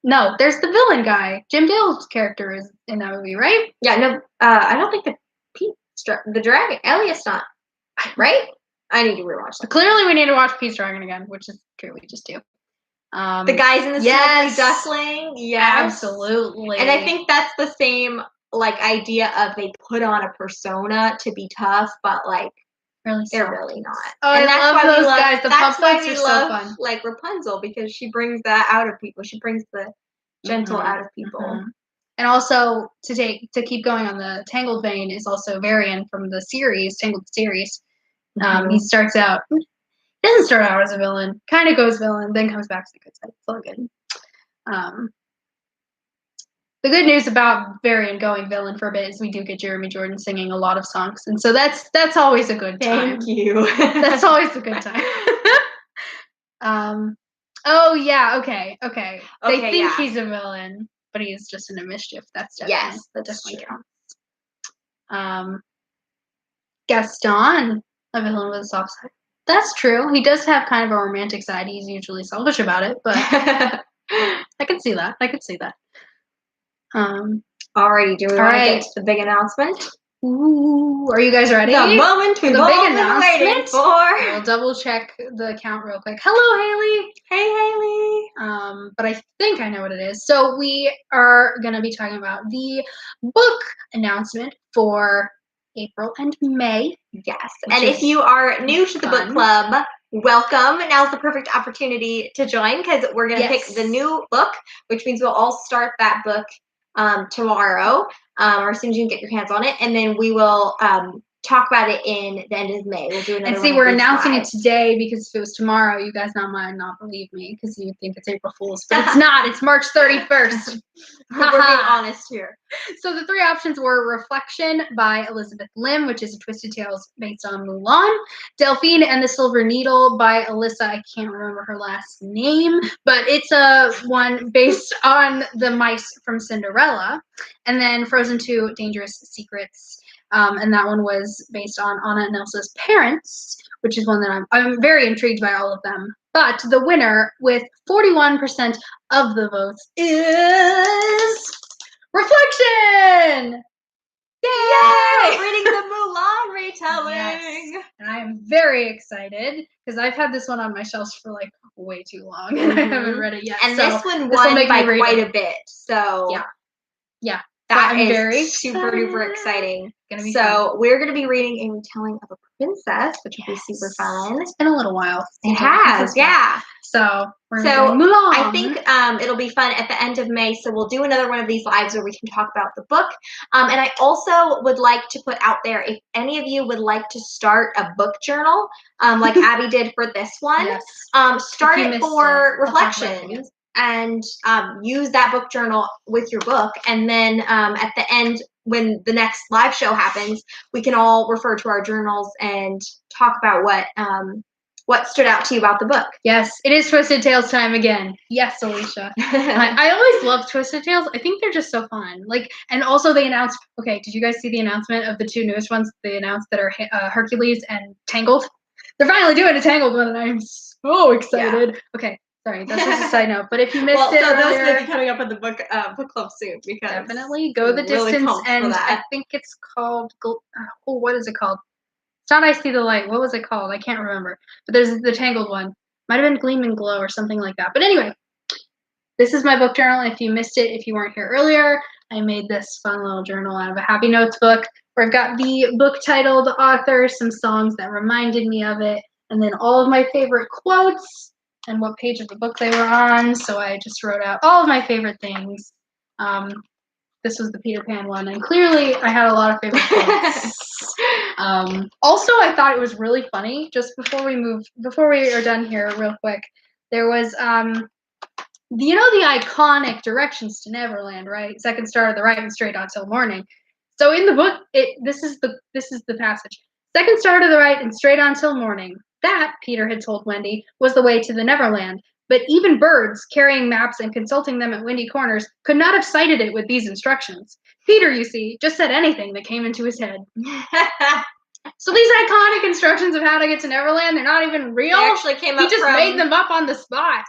No, there's the villain guy. Jim Dale's character is in that movie, right? Yeah, no, I don't think the dragon, Elliot's not, right? I need to rewatch that. Clearly, we need to watch Pete's Dragon again, which is true. We just do. The guys in the Snuggly Duckling, absolutely. And I think that's the same like idea of they put on a persona to be tough, but like they're really not. Oh, and that's why those guys. The puppets are so fun. Like Rapunzel, because she brings that out of people. She brings the gentle out of people. And also to keep going on the Tangled vein is also Varian from the Tangled series. He starts out. He doesn't start out as a villain. Kind of goes villain, then comes back to the good side. It's all good. The good news about Varian going villain for a bit is we do get Jeremy Jordan singing a lot of songs, and so that's always a good time. Thank you. That's always a good time. Oh yeah. Okay. They think he's a villain, but he's just in a mischief. That's definitely that definitely counts. Gaston, a villain with a soft side. That's true. He does have kind of a romantic side. He's usually selfish about it, but I can see that. Alrighty, do we want to get to the big announcement? Ooh, are you guys ready? The moment we've all been waiting for. We'll double check the count real quick. Hello, Haley. Hey, Haley. But I think I know what it is. So we are going to be talking about the book announcement for April and May. Yes. And if you are new to the book club, welcome. Now's the perfect opportunity to join because we're going to pick the new book, which means we'll all start that book tomorrow, or as soon as you can get your hands on it, and then we will talk about it in the end of May. We'll do another. And see, we're announcing it today because if it was tomorrow, you guys might not believe me because you think it's April Fool's, but it's not. It's March 31st. We're being honest here. So the three options were Reflection by Elizabeth Lim, which is a Twisted Tales based on Mulan. Delphine and the Silver Needle by Alyssa. I can't remember her last name, but it's a one based on the mice from Cinderella. And then Frozen 2, Dangerous Secrets. And that one was based on Anna and Elsa's parents, which is one that I'm very intrigued by all of them. But the winner with 41% of the votes is Reflection! Yay! very excited because I've had this one on my shelves for like way too long and I haven't read it yet. And so this one won by quite a bit. So yeah. That I'm is very super duper exciting. So we're going to be reading a retelling of a princess, which will be super fun. It's been a little while. It has, yeah. So we're doing Mulan. I think it'll be fun at the end of May. So we'll do another one of these lives where we can talk about the book. And I also would like to put out there, if any of you would like to start a book journal, like Abby did for this one, start it for reflections. And use that book journal with your book. And then at the end, when the next live show happens, we can all refer to our journals and talk about what stood out to you about the book. Yes, it is Twisted Tales time again. Yes, Alicia. I always love Twisted Tales. I think they're just so fun. Like, and also they announced, okay, did you guys see the announcement of the two newest ones they announced that are Hercules and Tangled? They're finally doing a Tangled one, and I'm so excited. Yeah. Okay. Sorry, that's just a side note. But if you missed it, those may be coming up in the book club soon. Because definitely go the distance, and I think it's called. What is it called? It's not I See the Light. What was it called? I can't remember. But there's the Tangled one. Might have been Gleam and Glow or something like that. But anyway, this is my book journal. If you missed it, if you weren't here earlier, I made this fun little journal out of a Happy Notes book where I've got the book title, the author, some songs that reminded me of it, and then all of my favorite quotes and what page of the book they were on. So I just wrote out all of my favorite things. This was the Peter Pan one, and clearly I had a lot of favorite quotes. Also, I thought it was really funny. Just before we are done here, real quick, there was the iconic directions to Neverland, right? Second star to the right and straight on till morning. So in the book, this is the passage. Second star to the right and straight on till morning. That, Peter had told Wendy, was the way to the Neverland. But even birds, carrying maps and consulting them at windy corners, could not have sighted it with these instructions. Peter, you see, just said anything that came into his head. So these iconic instructions of how to get to Neverland, they're not even real. They actually came up He just made them up on the spot.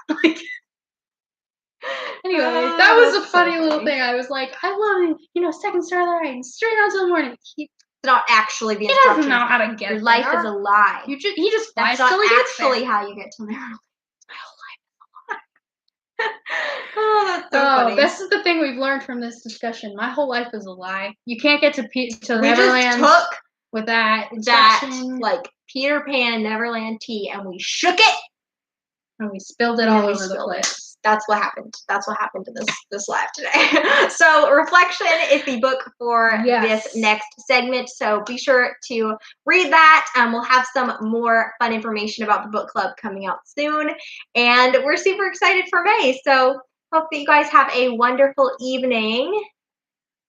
Anyway, that was a funny little thing. I was like, I love it. Second star to the right and straight on till the morning. Not actually the instructions. He doesn't know how to get Your life is a lie. He just flies till he gets there. That's not actually how you get to Neverland. Oh, that's so funny. This is the thing we've learned from this discussion. My whole life is a lie. You can't get to Neverland. We just took with that like Peter Pan Neverland tea, and we shook it, and we spilled it all over the place. That's what happened. That's what happened to this live today. So Reflection is the book for this next segment. So be sure to read that. We'll have some more fun information about the book club coming out soon. And we're super excited for May. So hope that you guys have a wonderful evening.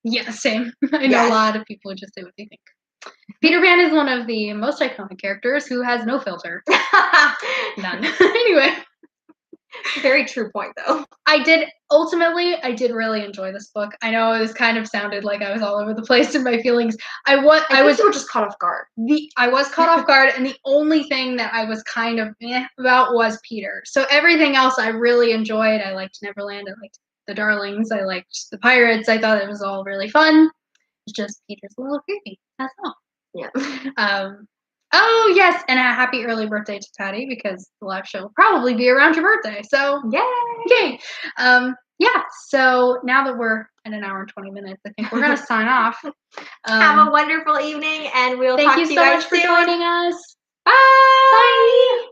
Yeah, same. I know a lot of people just say what they think. Peter Pan is one of the most iconic characters who has no filter. None. Anyway. Very true point, though. I did really enjoy this book. I know this kind of sounded like I was all over the place in my feelings. I was just caught off guard. I was caught off guard, and the only thing that I was kind of about was Peter. So everything else I really enjoyed. I liked Neverland. I liked the Darlings. I liked the Pirates. I thought it was all really fun. It's just Peter's a little creepy. That's all. Yeah. Oh, yes, and a happy early birthday to Patty, because the live show will probably be around your birthday, so yay! Yeah, so now that we're at an hour and 20 minutes, I think we're going to sign off. Have a wonderful evening, and we'll talk to you guys soon. Thank you so much for joining us. Bye! Bye!